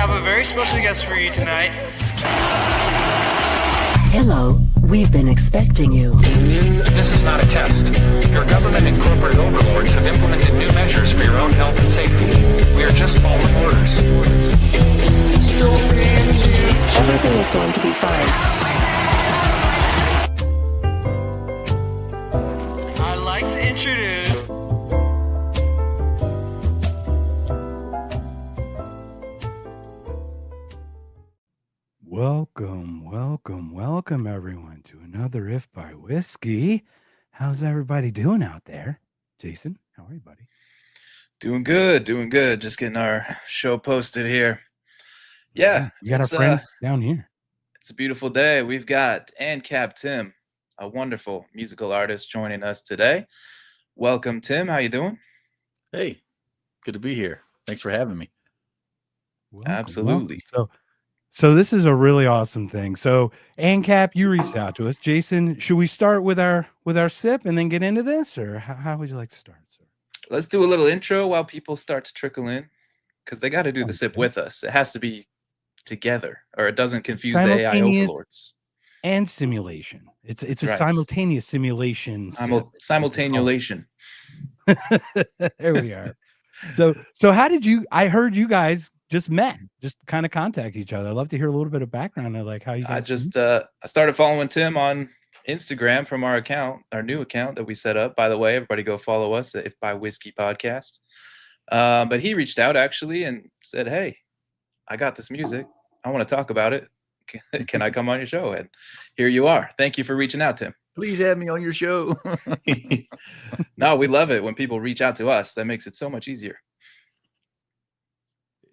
have a very special guest for you tonight. Hello, we've been expecting you. This is not a test. Your government and corporate overlords have implemented new measures for your own health and safety. We are just following orders. Everything is going to be fine. I'd like to introduce Welcome everyone to another If by Whiskey. How's everybody doing out there? Jason, how are you, buddy? Doing good. Just getting our show posted here. Yeah, You got our friend down here. It's a beautiful day. We've got AncapTim, a wonderful musical artist, joining us today. Welcome, Tim. How you doing? Hey, good to be here. Thanks for having me. Absolutely. So this is a really awesome thing. So Ancap, you reached out to us. Jason, should we start with our sip and then get into this, or how would you like to start, sir? Let's do a little intro while people start to trickle in, because they got to do the sip with us. It has to be together, or it doesn't confuse the AI overlords. And simulation. It's a right. simultaneous simulation. Simultaneation. There we are. So how did you? I heard you guys just met, just kind of contact each other. I'd love to hear a little bit of background of like how you guys. I started following Tim on Instagram from our new account that we set up. By the way, everybody go follow us at If by Whiskey Podcast. But he reached out actually and said, "Hey, I got this music. I want to talk about it. Can I come on your show?" And here you are. Thank you for reaching out, Tim. Please have me on your show. No, we love it when people reach out to us. That makes it so much easier.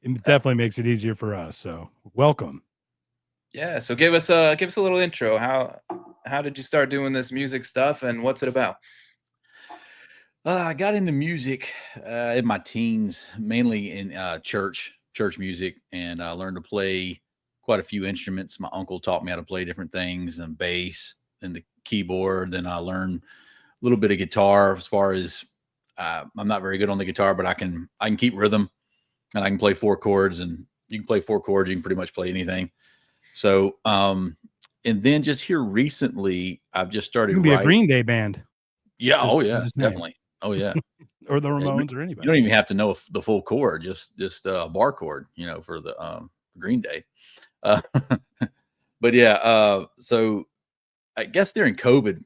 It definitely makes it easier for us. So welcome. Yeah. So give us a little intro. How did you start doing this music stuff, and what's it about? I got into music in my teens, mainly in church music, and I learned to play quite a few instruments. My uncle taught me how to play different things, and bass and the keyboard. Then I learned a little bit of guitar. As far as I'm not very good on the guitar, but I can keep rhythm, and I can play 4 chords. And you can play 4 chords, you can pretty much play anything. So, and then just here recently, I've just started. You can be a Green Day band. Yeah. Definitely. Oh yeah. Or the Ramones or anybody. You don't even have to know the full chord, just a bar chord, for the Green Day. But yeah, so I guess during COVID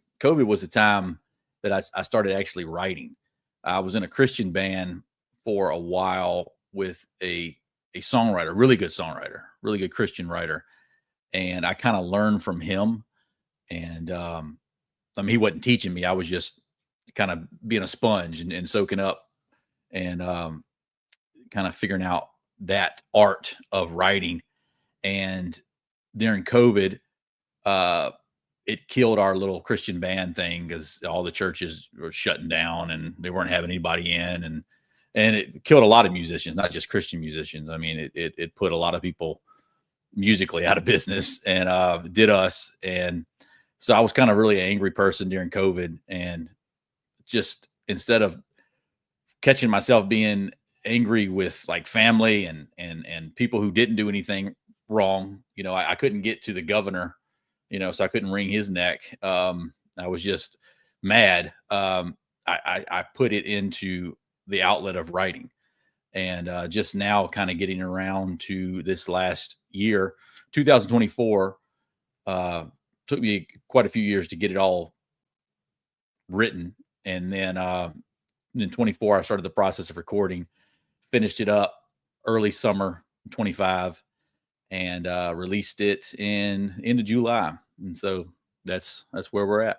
was the time that I started actually writing. I was in a Christian band for a while with a songwriter, really good Christian writer. And I kind of learned from him. And he wasn't teaching me. I was just kind of being a sponge and soaking up and kind of figuring out that art of writing. And during COVID, it killed our little Christian band thing because all the churches were shutting down and they weren't having anybody in, and it killed a lot of musicians, not just Christian musicians. I mean, it put a lot of people musically out of business, and did us. And so I was kind of really an angry person during COVID, and just instead of catching myself being angry with like family and people who didn't do anything wrong, I couldn't get to the governor, so I couldn't wring his neck. I was just mad. I put it into the outlet of writing, and just now kind of getting around to this last year, 2024, took me quite a few years to get it all written. And then in 24, I started the process of recording, finished it up early summer 25, and released it in into July. And so that's where we're at.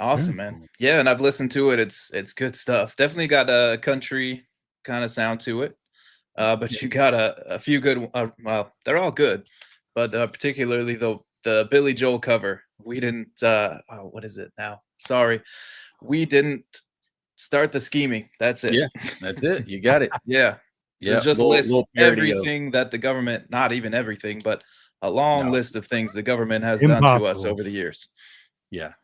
Awesome, man. Yeah, and I've listened to it. It's good stuff. Definitely got a country kind of sound to it. But you got a few good. Well, they're all good, but particularly the Billy Joel cover. We didn't. What is it now? Sorry, we didn't start the scheming. That's it. Yeah, that's it. You got it. Yeah. So Yeah, just little list parody everything that the government, not even everything, but a long list of things the government has done to us over the years. Yeah.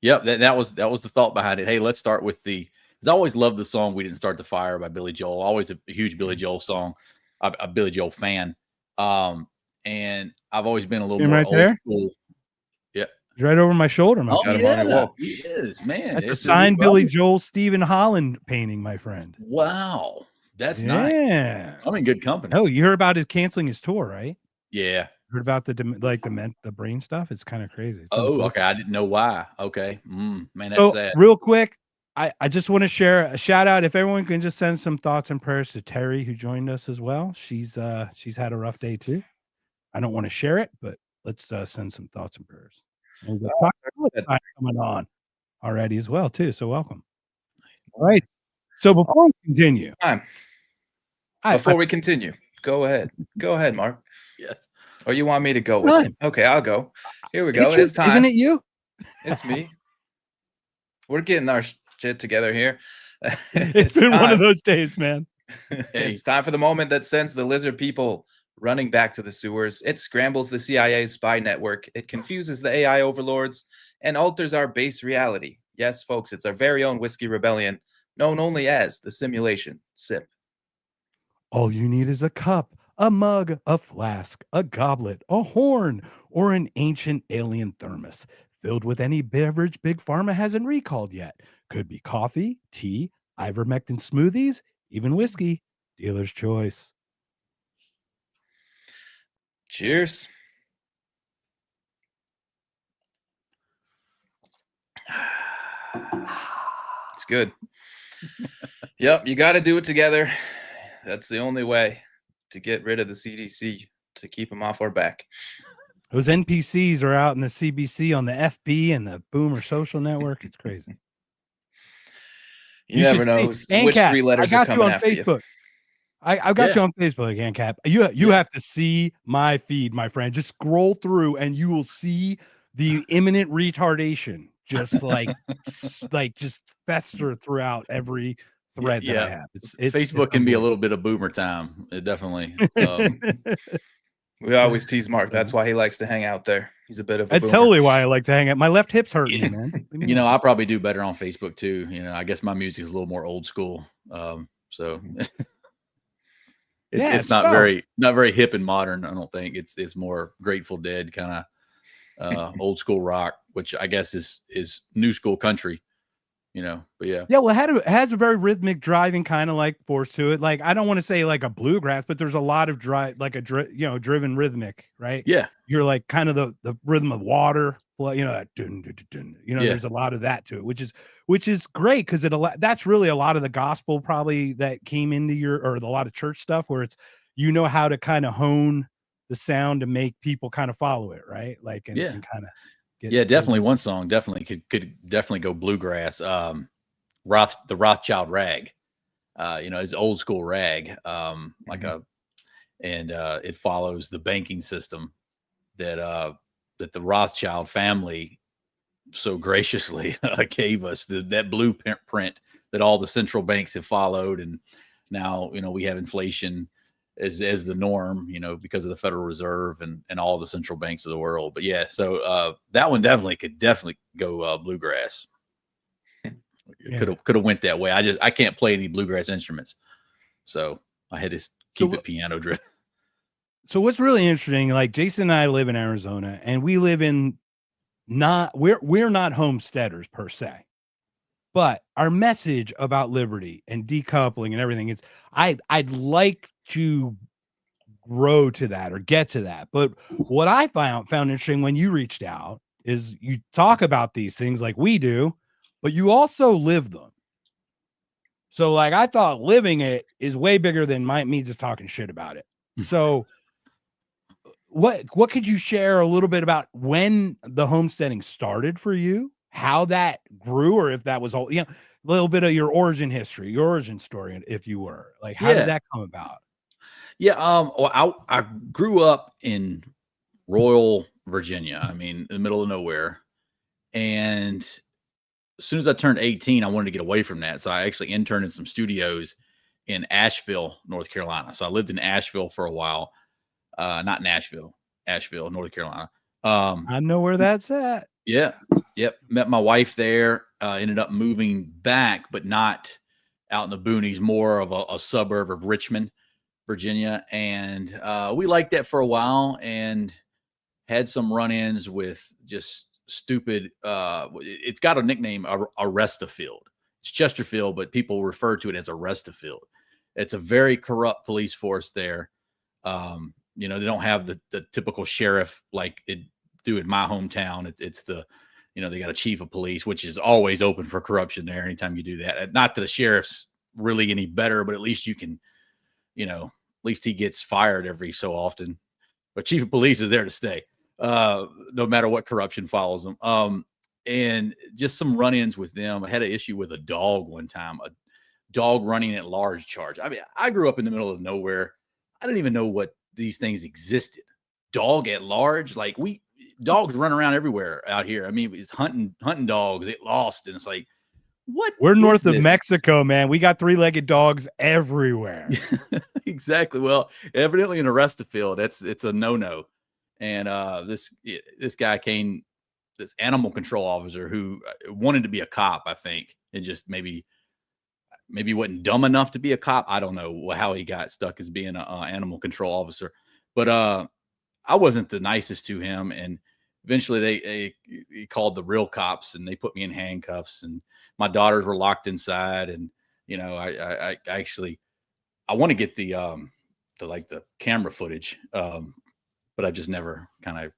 Yep. That was the thought behind it. Hey, let's start with I always loved the song "We Didn't Start the Fire" by Billy Joel. Always a huge Billy Joel song. a Billy Joel fan. And I've always been a little Him more right old there? school. Yeah. He's right over my shoulder, my Oh friend. him on your yeah, wall. he is, man. That's a It's signed well, Billy Joel Stephen Holland painting, my friend. wow, that's nice. Yeah. I'm in good company. Oh, you heard about it canceling his tour, right? Yeah. Heard about the brain stuff? It's kind of crazy. It's Oh, unfortunate. okay. I didn't know why. Okay. Man, that's So sad. real quick, I just want to share a shout out. If everyone can just send some thoughts and prayers to Terry, who joined us as well. She's had a rough day too. I don't want to share it, but let's send some thoughts and prayers. And we've got Talk coming on already as well too. So welcome. All right. So before we continue, Time. Before we continue, go ahead. Go ahead, Mark. Yes. Or you want me to go with it? Okay, I'll go. Here we go. It's time. Isn't it you? It's me. We're getting our shit together here. It's been one of those days, man. It's time for the moment that sends the lizard people running back to the sewers. It scrambles the CIA's spy network. It confuses the AI overlords and alters our base reality. Yes, folks, it's our very own whiskey rebellion, known only as the simulation sip. All you need is a cup, a mug, a flask, a goblet, a horn, or an ancient alien thermos filled with any beverage Big Pharma hasn't recalled yet. Could be coffee, tea, ivermectin smoothies, even whiskey. Dealer's choice. Cheers. It's good. Yep, you got to do it together. That's the only way to get rid of the CDC, to keep them off our back. Those NPCs are out in the CBC on the FB and the Boomer social network. It's crazy. You never know which three letters are coming after Facebook. I've got you on Facebook, Ancap. You have to see my feed, my friend. Just scroll through and you will see the imminent retardation just just fester throughout every thread that I have. It's Facebook can be a little bit of boomer time. It definitely. We always tease Mark. That's why he likes to hang out there. He's a bit of a That's boomer. totally why I like to hang out. My left hip's hurting me, man. You know, I probably do better on Facebook too. You know, I guess my music is a little more old school. So it's not very hip and modern. I don't think it's more Grateful Dead kind of old school rock, which I guess is new school country. You know, but yeah. Well, it has a very rhythmic driving kind of like force to it. Like, I don't want to say like a bluegrass, but there's a lot of driven rhythmic, right? Yeah. You're like kind of the rhythm of water, that dun, dun, dun, dun, there's a lot of that to it, which is great. Cause that's really a lot of the gospel probably that came into a lot of church stuff where it's, how to kind of hone the sound to make people kind of follow it. Right. Like, and kind of, definitely. One song definitely could definitely go bluegrass. The Rothschild rag, it's old school rag, it follows the banking system that the Rothschild family so graciously gave us, that blueprint that all the central banks have followed, and now we have inflation as the norm, because of the Federal Reserve and all the central banks of the world. But so that one could definitely go bluegrass. Could have went that way. I can't play any bluegrass instruments, so I had to keep it piano driven. So what's really interesting, like Jason and I live in Arizona, and we live in we're not homesteaders per se, but our message about liberty and decoupling and everything is I'd like to grow to that or get to that. But what I found interesting when you reached out is you talk about these things like we do, but you also live them. So like, I thought living it is way bigger than me just talking shit about it. So what could you share a little bit about when the homesteading started for you, how that grew, or if that was all, a little bit of your origin history, your origin story, if you were like, how did that come about? I grew up in Royal, Virginia. I mean, in the middle of nowhere. And as soon as I turned 18, I wanted to get away from that. So I actually interned in some studios in Asheville, North Carolina. So I lived in Asheville for a while. Not Nashville, Asheville, North Carolina. I know where that's at. Yeah. Yep. Met my wife there. Ended up moving back, but not out in the boonies, more of a suburb of Richmond. Virginia, and we liked that for a while, and had some run-ins with just stupid. It's got a nickname, Arrest-a-Field. It's Chesterfield, but people refer to it as Arrest-a-Field. It's a very corrupt police force there. They don't have the typical sheriff like it do in my hometown. It's the, they got a chief of police, which is always open for corruption there. Anytime you do that, not that the sheriff's really any better, but at least you can, at least he gets fired every so often. But chief of police is there to stay, no matter what corruption follows them. And just some run-ins with them. I had an issue with a dog one time, a dog running at large charge. I mean, I grew up in the middle of nowhere. I didn't even know what these things existed. Dog at large, like dogs run around everywhere out here. I mean, it's hunting dogs. It lost, and it's like, what? We're north of Mexico, man. We got 3-legged dogs everywhere. Exactly. Well, evidently in Arrest-a-Field, it's a no-no. And this guy came, this animal control officer who wanted to be a cop, I think, and just maybe wasn't dumb enough to be a cop. I don't know how he got stuck as being an animal control officer, but I wasn't the nicest to him. And eventually he called the real cops, and they put me in handcuffs, and my daughters were locked inside. And, I actually, I want to get the camera footage. But I just never kind of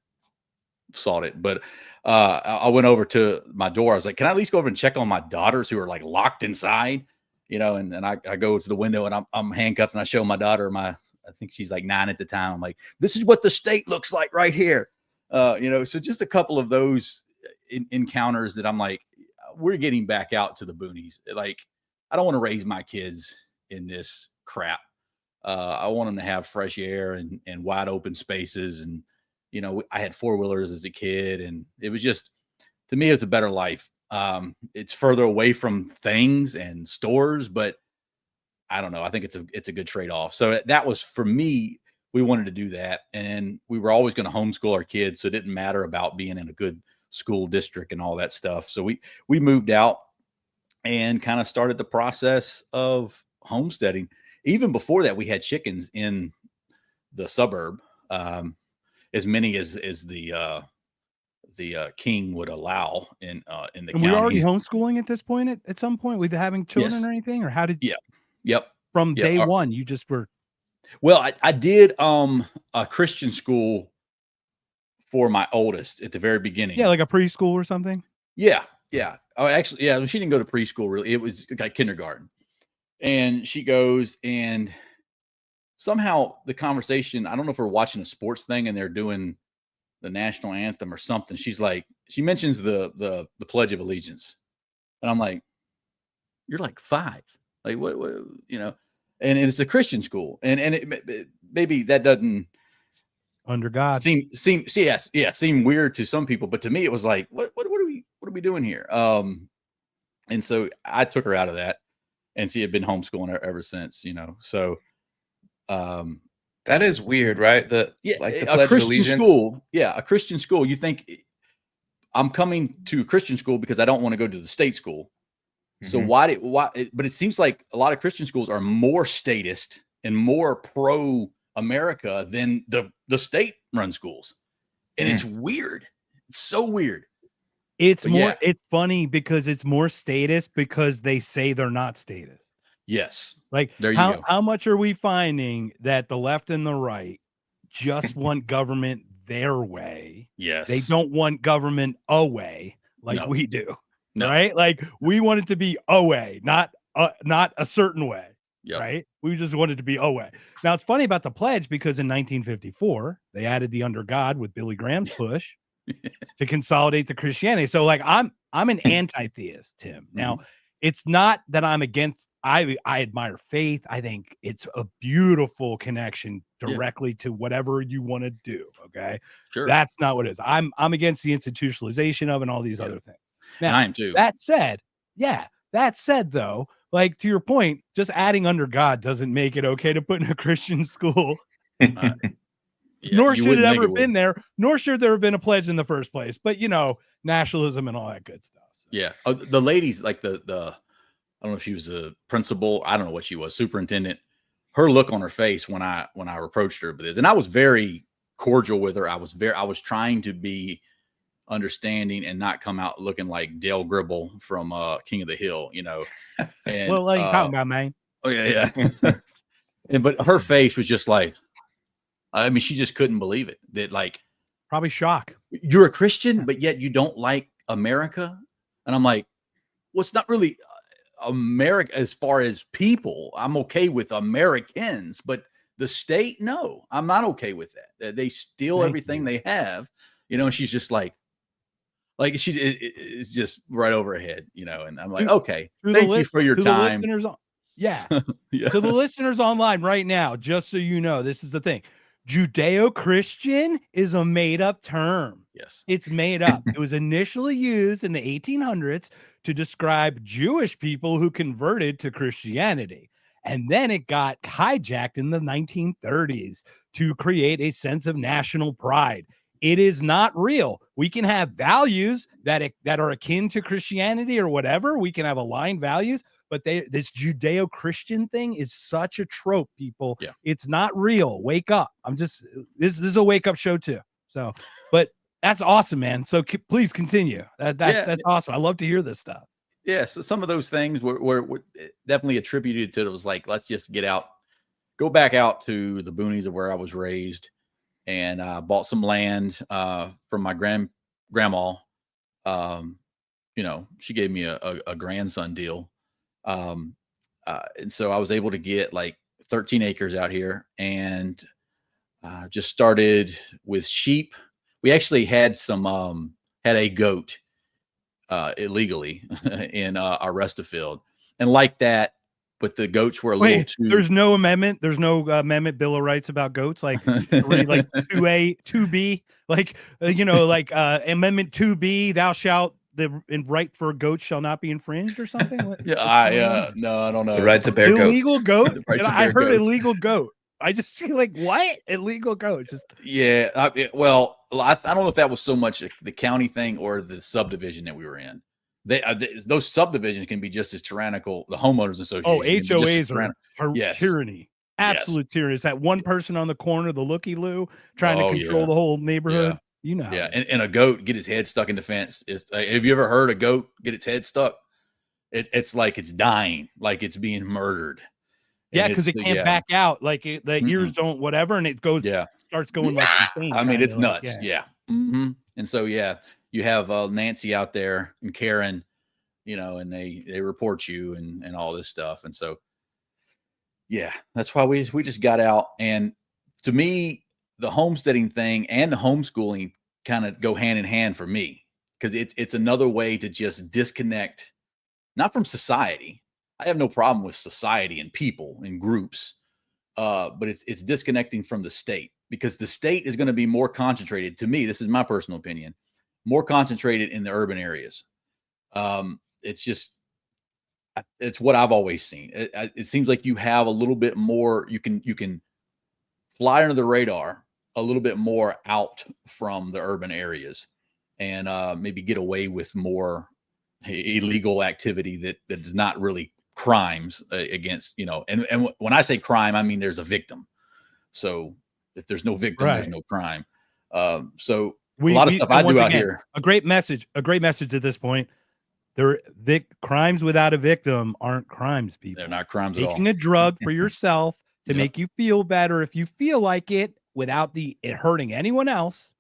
sought it. But I went over to my door. I was like, can I at least go over and check on my daughters who are like locked inside? And I go to the window, and I'm handcuffed, and I show my daughter I think she's like 9 at the time. I'm like, this is what the state looks like right here. So just a couple of those encounters that I'm like, we're getting back out to the boonies. Like, I don't want to raise my kids in this crap. I want them to have fresh air and wide open spaces. And, I had 4-wheelers as a kid, and it was just, to me, it's a better life. It's further away from things and stores, but I don't know. I think it's a good trade-off. So that was, for me, we wanted to do that. And we were always going to homeschool our kids. So it didn't matter about being in a good school district and all that stuff. So we moved out and kind of started the process of homesteading. Even before that, we had chickens in the suburb, as many as the king would allow in the and county. we're already homeschooling at this point. At some point, with having children Yes. or anything, or how did? Yep. From day one, you just were. Well, I did a Christian school for my oldest at the very beginning. Yeah, like a preschool or something. Yeah. Oh, actually, yeah. She didn't go to preschool really. It was like kindergarten. And she goes, and somehow the conversation, I don't know if we're watching a sports thing and they're doing the national anthem or something. She's like, she mentions the Pledge of Allegiance. And I'm like, you're like 5. Like, what, and it's a Christian school. And it maybe that doesn't Under God seem weird to some people, but to me it was like, what are we doing here? And so I took her out of that, and she had been homeschooling ever since, so That is weird, right? The Pledge of Christian Allegiance. school. Yeah, a Christian school. You think I'm coming to a Christian school because I don't want to go to the state school. So why? But it seems like a lot of Christian schools are more statist and more pro America than the state run schools. And it's weird. It's so weird. It's funny because it's more statist because they say they're not statist. Yes. Like, there you go. How much are we finding that the left and the right just want government their way? Yes. They don't want government a way like we do. No. Right? Like, we want it to be a way, not a certain way. Yep. Right? We just want it to be a way. Now, it's funny about the pledge because in 1954, they added the under God with Billy Graham's push to consolidate the Christianity. So, like, I'm an anti-theist, Tim. Now, it's not that I'm against, I admire faith. I think it's a beautiful connection directly to whatever you want to do. Okay. Sure. That's not what it is. I'm against the institutionalization of and all these other things. Now, and I am too. That said, though, like, to your point, just adding under God doesn't make it okay to put in a Christian school. Nor should it ever been there, nor should there have been a pledge in the first place. But, nationalism and all that good stuff. So. Yeah. The ladies, like the I don't know if she was a principal. I don't know what she was, superintendent. her look on her face when I approached her with this, and I was very cordial with her. I was trying to be understanding and not come out looking like Dale Gribble from King of the Hill, you know. And Well, what are you talking about, man? oh yeah. And but her face was just like, I mean, she just couldn't believe it. That like, Probably shock. you're a Christian, but yet you don't like America. And I'm like, well, it's not really America as far as people. I'm okay with Americans, but the state, no, I'm not okay with that. They steal Thank everything you. they have, you know. And she's just like it's just right over her head, you know. And I'm like, okay, thank you for your time. Yeah. Yeah. To the listeners online right now, just so you know, this is the thing. Judeo-Christian is a made-up term. Yes. It's made up. It was initially used in the 1800s to describe Jewish people who converted to Christianity. And then it got hijacked in the 1930s to create a sense of national pride. It is not real. We can have values that are akin to Christianity or whatever. We can have aligned values, but this Judeo-Christian thing is such a trope, people. Yeah. It's not real. Wake up. This is a wake up show too. So, but that's awesome, man. So please continue. That's awesome. I love to hear this stuff. Yeah. So some of those things were definitely attributed to it. It was like, let's just go back out to the boonies of where I was raised, and bought some land from my grandma. You know, she gave me a grandson deal. And so I was able to get like 13 acres out here, and just started with sheep. We actually had had a goat illegally in our Resta field, and like that, but the goats were a little too. There's no amendment. There's no amendment Bill of Rights about goats. Like read like 2A, 2B, like Amendment 2B. Thou shalt the right for goats shall not be infringed or something. Yeah, no, I don't know. The right to bear goats. Illegal goat. The right to I bear heard goats. illegal goat. I just feel like what illegal goat? Just Yeah. Well, I don't know if that was so much the county thing or the subdivision that we were in. Those subdivisions can be just as tyrannical. The homeowners association. HOAs are Yes. tyranny. Absolute tyranny. It's that one person on the corner, the looky-loo, trying to control the whole neighborhood. Yeah. You know. Yeah, and a goat get his head stuck in the fence. Have you ever heard a goat get its head stuck? It's like it's dying, like it's being murdered. Yeah, because it can't back out. Like the ears don't whatever, and it goes. Yeah, starts going like insane. I mean, it's nuts. Like, yeah. Mm-hmm. And so you have Nancy out there and Karen, you know, and they report you and all this stuff. And so that's why we just got out. And to me, the homesteading thing and the homeschooling kind of go hand in hand for me, because it's another way to just disconnect, not from society. I have no problem with society and people and groups, but it's disconnecting from the state, because the state is going to be more concentrated. To me, this is my personal opinion, more concentrated in the urban areas. It's what I've always seen. It seems like you have a little bit more. You can fly under the radar a little bit more out from the urban areas, and maybe get away with more illegal activity that is not really crimes against, you know. And when I say crime, I mean there's a victim. So if there's no victim, there's no crime. So a lot of stuff I do out here. A great message at this point. Crimes without a victim aren't crimes, people. They're not crimes at all. Taking a drug for yourself to make you feel better, if you feel like it, without it hurting anyone else.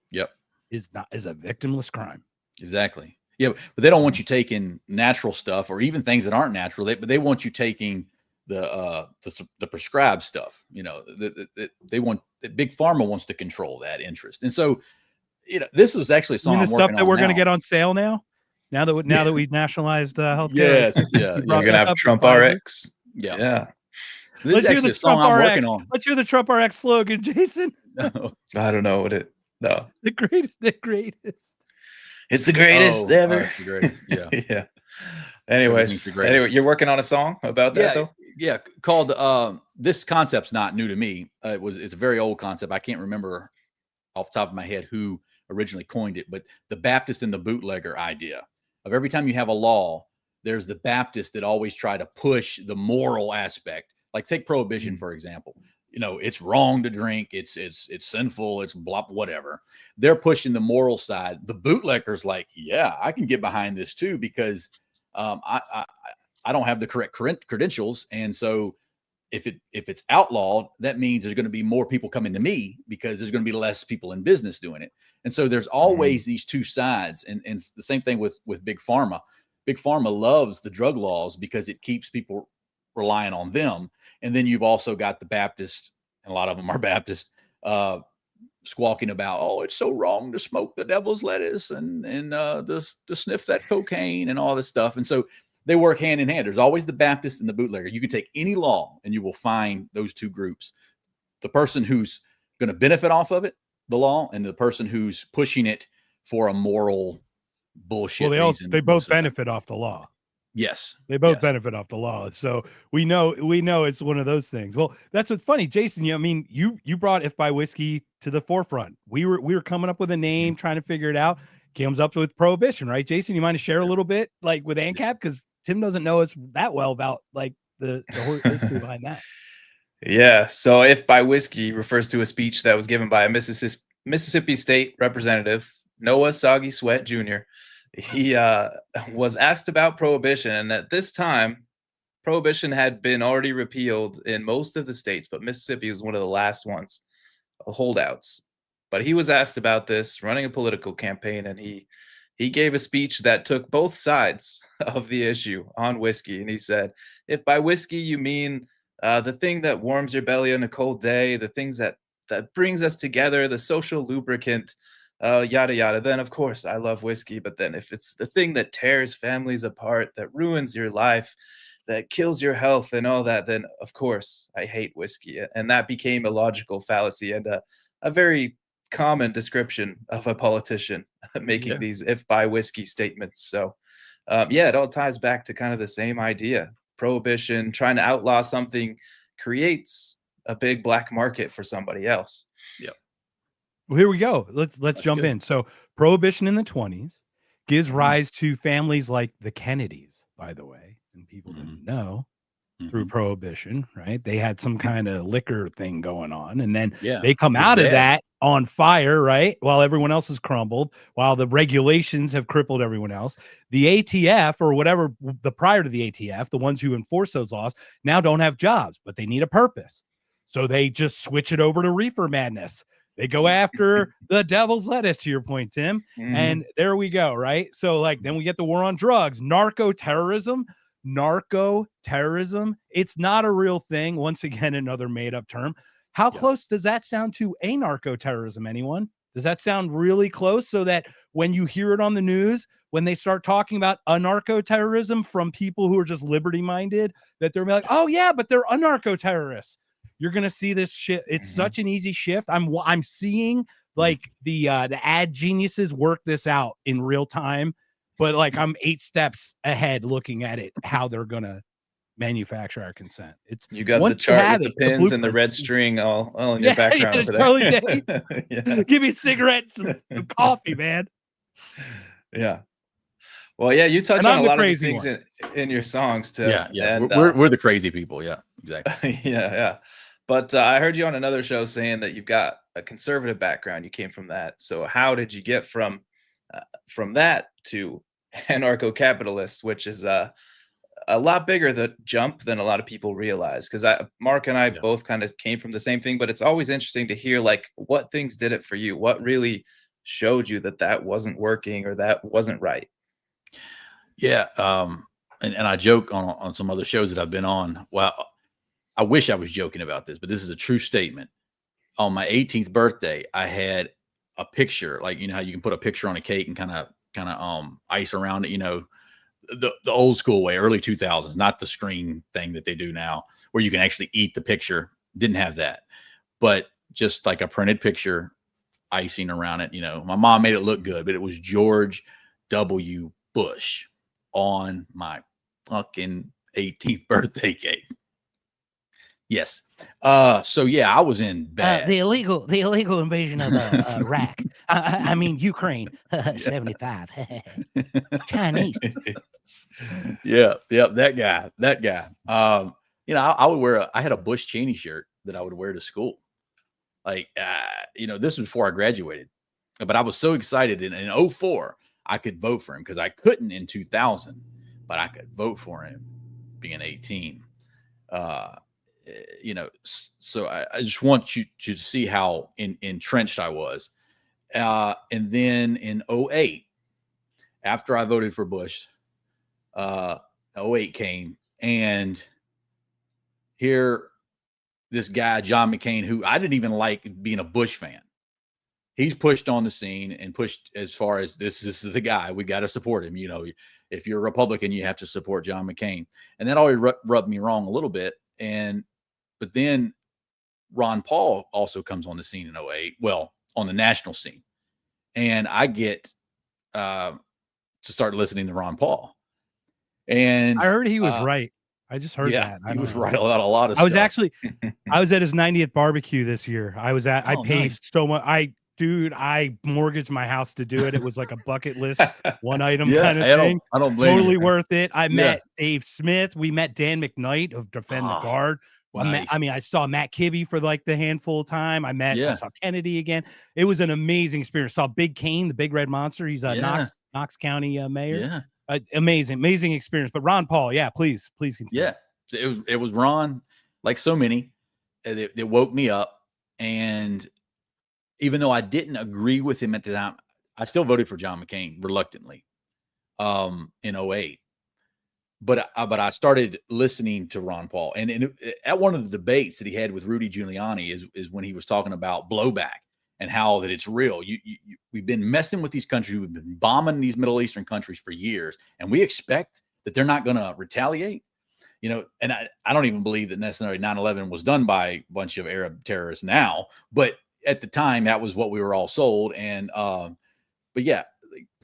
Is a victimless crime. Exactly. Yeah, but they don't want you taking natural stuff or even things that aren't natural. But they want you taking the prescribed stuff. You know, they want Big Pharma wants to control that interest. And so, you know, this is actually a song the stuff that we're going to get on sale now. Now that we've nationalized healthcare. Yes, you're going to have Trump RX. Yeah. This Let's is actually a song I'm working on. Let's hear the Trump RX slogan, Jason. I don't know what it. No. The greatest. It's the greatest ever. It's the greatest. Yeah. Yeah. Anyways, you're working on a song about that though? Yeah. Called this concept's not new to me. It's a very old concept. I can't remember off the top of my head who originally coined it, but the Baptist and the bootlegger idea of every time you have a law, there's the Baptists that always try to push the moral aspect. like take prohibition, for example. You know, it's wrong to drink. It's sinful. It's blah, whatever. They're pushing the moral side. The bootlegger's like, yeah, I can get behind this too, because I don't have the correct credentials. And so if it's outlawed, that means there's going to be more people coming to me because there's going to be less people in business doing it. And so there's always these two sides. And the same thing with Big Pharma. Big Pharma loves the drug laws because it keeps people relying on them. And then you've also got the Baptist, and a lot of them are Baptist, squawking about, oh, it's so wrong to smoke the devil's lettuce and to sniff that cocaine and all this stuff. And so they work hand in hand. There's always the Baptist and the bootlegger. You can take any law and you will find those two groups. The person who's going to benefit off of it, the law, and the person who's pushing it for a moral bullshit reason. They both benefit off the law. Yes. They both benefit off the law. So we know it's one of those things. Well, that's what's funny, Jason. You brought If by Whiskey to the forefront. We were coming up with a name, trying to figure it out. Comes up with prohibition, right? Jason, you mind to share a little bit like with ANCAP? Because Tim doesn't know us that well about like the history behind that. Yeah. So If by Whiskey refers to a speech that was given by a Mississippi State representative, Noah Soggy Sweat Jr. He was asked about prohibition, and at this time, prohibition had been already repealed in most of the states, but Mississippi was one of the last ones, holdouts. But he was asked about this, running a political campaign, and he gave a speech that took both sides of the issue on whiskey. And he said, if by whiskey you mean the thing that warms your belly on a cold day, the things that brings us together, the social lubricant, yada yada, then of course I love whiskey. But then if it's the thing that tears families apart, that ruins your life, that kills your health and all that, then of course I hate whiskey. And that became a logical fallacy and a very common description of a politician making these if by whiskey statements. So it all ties back to kind of the same idea. Prohibition, trying to outlaw something, creates a big black market for somebody else. Yeah. Well, here we go. Let's jump in. So prohibition in the 20s gives rise to families like the Kennedys, by the way, and people didn't know through prohibition, right? They had some kind of liquor thing going on, and then they come out of that on fire, right? While everyone else has crumbled, while the regulations have crippled everyone else. The ATF or whatever, the prior to the ATF, the ones who enforce those laws now don't have jobs, but they need a purpose. So they just switch it over to reefer madness. They go after the devil's lettuce, to your point, Tim. And there we go, right? So like then we get the war on drugs, narco-terrorism. It's not a real thing. Once again, another made-up term. How close does that sound to a narco-terrorism, anyone? Does that sound really close, so that when you hear it on the news, when they start talking about narco-terrorism from people who are just liberty-minded, that they're like, oh yeah, but they're narco-terrorists. You're gonna see this shit. It's such an easy shift. I'm seeing like the ad geniuses work this out in real time, but like I'm 8 steps ahead looking at it, how they're gonna manufacture our consent. It's you got the chart with the pins and the red string all in your background over there. Give me a cigarette and some coffee, man. Yeah. Well, you touch on a lot of these things in your songs too. And, we're the crazy people. Yeah, exactly. yeah. But I heard you on another show saying that you've got a conservative background. You came from that. So how did you get from that to anarcho-capitalist, which is a lot bigger the jump than a lot of people realize? Because Mark and I both kind of came from the same thing, but it's always interesting to hear like what things did it for you. What really showed you that wasn't working or that wasn't right? Yeah. And I joke on some other shows that I've been on. Well, I wish I was joking about this, but this is a true statement. On my 18th birthday, I had a picture, like, you know how you can put a picture on a cake and kind of ice around it, you know, the old school way, early 2000s, not the screen thing that they do now, where you can actually eat the picture. Didn't have that, but just like a printed picture, icing around it. You know, my mom made it look good, but it was George W. Bush on my fucking 18th birthday cake. Yes. So yeah, I was in bad. The illegal invasion of Iraq. I mean Ukraine. 75. Chinese. Yeah. That guy. you know, I would wear I had a Bush Cheney shirt that I would wear to school. Like, you know, this was before I graduated, but I was so excited in 04, I could vote for him because I couldn't in 2000, but I could vote for him being 18. You know, so I just want you to see how entrenched I was. And then in 08, after I voted for Bush, 08 came, and here this guy, John McCain, who I didn't even like being a Bush fan. He's pushed on the scene and pushed as far as this is the guy. We got to support him. You know, if you're a Republican, you have to support John McCain. And that always rubbed me wrong a little bit. But then Ron Paul also comes on the scene in 08. Well, on the national scene. And I get to start listening to Ron Paul. And I heard he was right. I just heard that. He was right about a lot of stuff. I was actually, I was at his 90th barbecue this year. I paid so much. I mortgaged my house to do it. It was like a bucket list, one item kind of thing. I don't blame totally you. worth it. I met Dave Smith. We met Dan McKnight of Defend the Guard. Nice. I saw Matt Kibbe for like the handful of time. I saw Kennedy again. It was an amazing experience. Saw Big Kane, the Big Red Monster. He's a Knox County mayor. Amazing experience. But Ron Paul, please continue. Yeah, it was Ron, like so many, that woke me up. And even though I didn't agree with him at the time, I still voted for John McCain reluctantly in 08. But I started listening to Ron Paul, and at one of the debates that he had with Rudy Giuliani is when he was talking about blowback and how that it's real. We've been messing with these countries. We've been bombing these Middle Eastern countries for years, and we expect that they're not going to retaliate. You know, and I don't even believe that necessarily 9/11 was done by a bunch of Arab terrorists now, but at the time that was what we were all sold. And but yeah.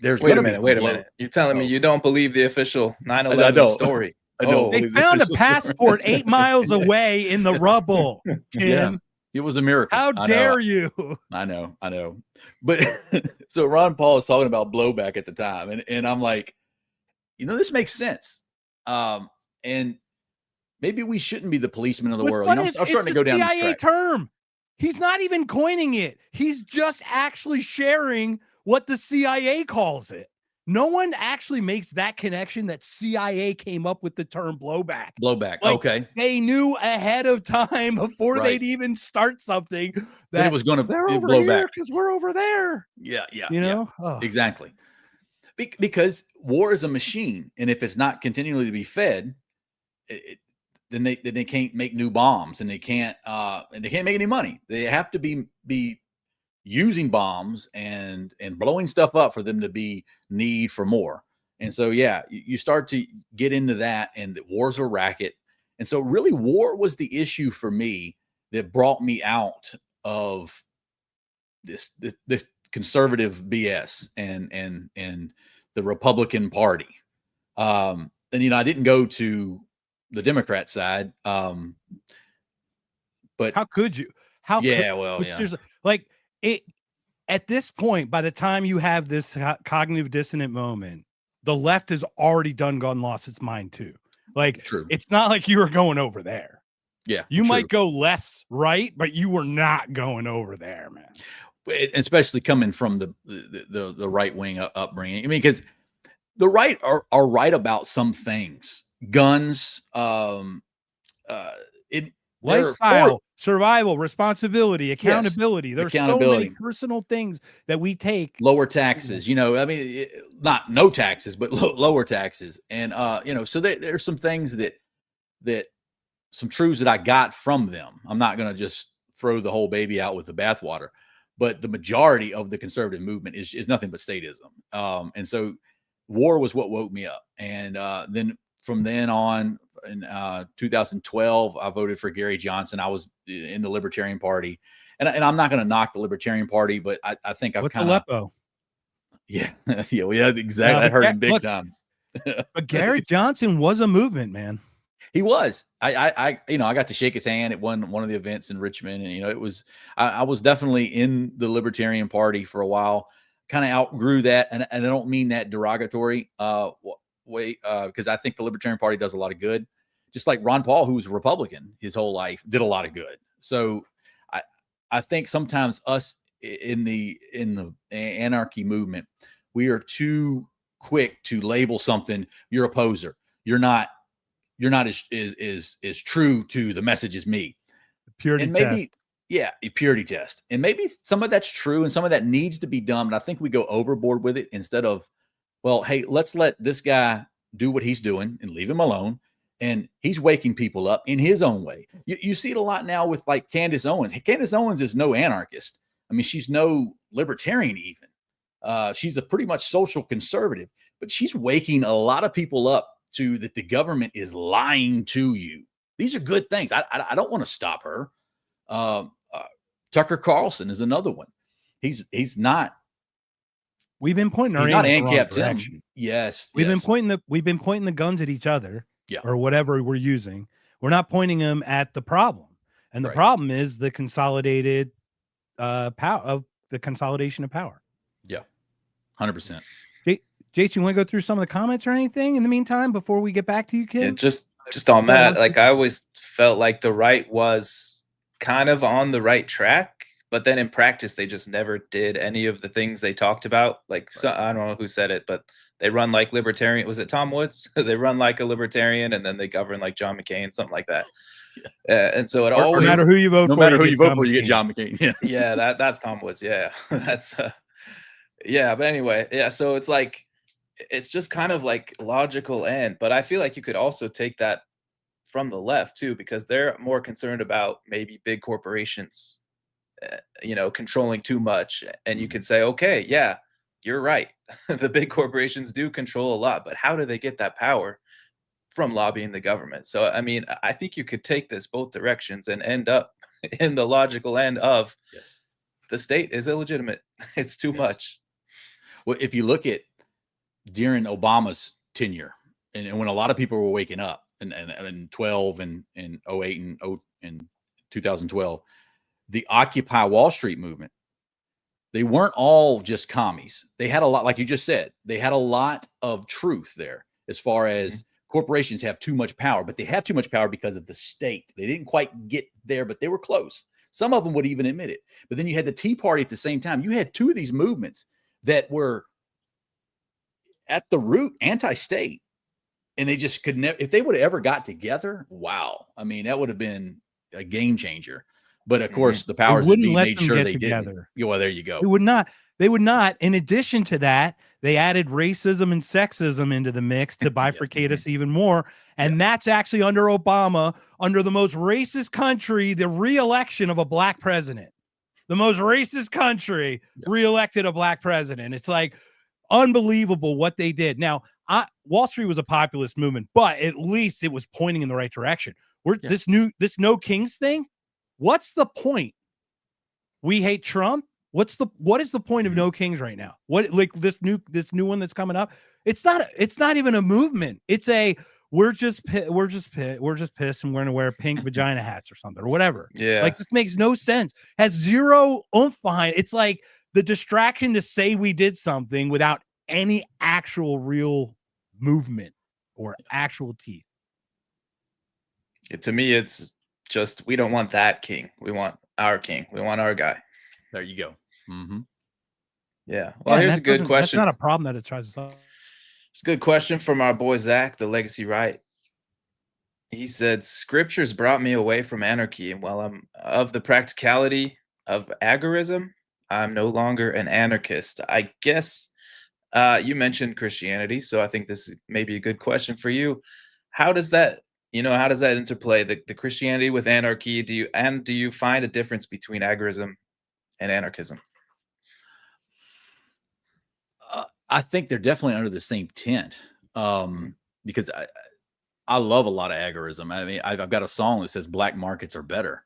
Wait a minute. You're telling me you don't believe the official 9/11 story? They found a passport 8 miles away in the rubble, Tim. Yeah, it was a miracle. How dare you? I know. But so Ron Paul is talking about blowback at the time. And I'm like, you know, this makes sense. And maybe we shouldn't be the policemen of the world. You know, I'm starting to go down this track. Term. He's not even coining it. He's just actually sharing what the CIA calls it. No one actually makes that connection that CIA came up with the term blowback. Like, okay. They knew ahead of time before they'd even start something that it was going to blow back because we're over there. Yeah. You know? Exactly. Because war is a machine, and if it's not continually to be fed, then they can't make new bombs, and they can't make any money. They have to be using bombs and blowing stuff up for them to be need for more. And so, you start to get into that, and the war's a racket. And so really war was the issue for me that brought me out of this conservative BS and the Republican Party. And, you know, I didn't go to the Democrat side. But how could you? Seriously, like, it at this point, by the time you have this cognitive dissonant moment, the left has already gone lost its mind too. Like, true. It's not like you were going over there. Yeah, you might go less right, but you were not going over there, man. Especially coming from the right wing upbringing. I mean, because the right are right about some things, guns, lifestyle, survival, responsibility, accountability. There's so many personal things that we take. Lower taxes, you know, I mean, not no taxes, but lower taxes. And, you know, so there's some things that some truths that I got from them. I'm not going to just throw the whole baby out with the bathwater, but the majority of the conservative movement is nothing but statism. And so war was what woke me up. And then from then on, in 2012, I voted for Gary Johnson. I was in the Libertarian Party, and I'm not going to knock the Libertarian Party, but I think I've kind of Aleppo. Yeah, exactly. I heard him big time. But Gary Johnson was a movement, man. He was. I got to shake his hand at one of the events in Richmond, and you know, it was. I was definitely in the Libertarian Party for a while. Kind of outgrew that, and I don't mean that derogatory way, because I think the Libertarian Party does a lot of good. just like Ron Paul, who's a Republican his whole life, did a lot of good. So I think sometimes us in the anarchy movement, we are too quick to label something. You're a poser. You're not as true to the message as me. Purity And maybe, test. yeah, a purity test. And maybe some of that's true and some of that needs to be done. But I think we go overboard with it instead of, well, hey, let's let this guy do what he's doing and leave him alone. And he's waking people up in his own way. You see it a lot now with like Candace Owens. Candace Owens is no anarchist. I mean, she's no libertarian even. She's a pretty much social conservative, but she's waking a lot of people up to that the government is lying to you. These are good things. I don't want to stop her. Tucker Carlson is another one. He's not. We've been pointing our He's not aim in the wrong AncapTim. direction. Yes, We've been pointing the guns at each other, yeah, or whatever we're using. We're not pointing them at the problem, and the right. problem is the consolidated power of the consolidation of power. Yeah, 100%. Jason, you want to go through some of the comments or anything in the meantime before we get back to you, Kim? Yeah, just on that, like I always felt like the right was kind of on the right track, but then in practice they just never did any of the things they talked about. Like so, I don't know who said it, but they run like libertarian. Was it Tom Woods? They run like a libertarian and then they govern like John McCain, something like that. And so it always, no matter who you vote no for, matter who you vote for, you get John McCain. Yeah, yeah, that's Tom Woods. Yeah, that's yeah. But anyway, yeah. So it's like it's just kind of like logical end, but I feel like you could also take that from the left too, because they're more concerned about maybe big corporations, controlling too much. And you could say, okay, yeah, you're right. The big corporations do control a lot, but how do they get that power? From lobbying the government. So, I mean, I think you could take this both directions and end up in the logical end of the state is illegitimate. It's too much. Well, if you look at during Obama's tenure and when a lot of people were waking up in 12 and 08 and 2012, the Occupy Wall Street movement, they weren't all just commies. They had a lot, like you just said, they had a lot of truth there as far as corporations have too much power, but they have too much power because of the state. They didn't quite get there, but they were close. Some of them would even admit it. But then you had the Tea Party at the same time. You had two of these movements that were at the root anti-state, and they just could never, if they would have ever got together, wow. I mean, that would have been a game changer. But of course, the powers that be made sure they didn't. Well, there you go. They would not. In addition to that, they added racism and sexism into the mix to bifurcate us even more. And that's actually under Obama, under the most racist country, the re-election of a black president. The most racist country re-elected a black president. It's like unbelievable what they did. Now, Wall Street was a populist movement, but at least it was pointing in the right direction. This no kings thing. What's the point? We hate Trump. What is the point of no kings right now? What, like this new one that's coming up? It's not even a movement. It's a we're just pissed and we're going to wear pink vagina hats or something or whatever. Yeah. Like this makes no sense. Has zero oomph behind it. It's like the distraction to say we did something without any actual real movement or actual teeth. To me, it's just we don't want that king. We want our king. We want our guy. There you go. Mm-hmm. Yeah. Well, here's a good question. That's not a problem that it tries to solve. It's a good question from our boy Zach, the Legacy Right. He said, "Scriptures brought me away from anarchy, and while I'm of the practicality of agorism, I'm no longer an anarchist." I guess you mentioned Christianity, so I think this may be a good question for you. How does that interplay, the Christianity with anarchy? Do you find a difference between agorism and anarchism? I think they're definitely under the same tent, because I love a lot of agorism. I mean, I've got a song that says black markets are better.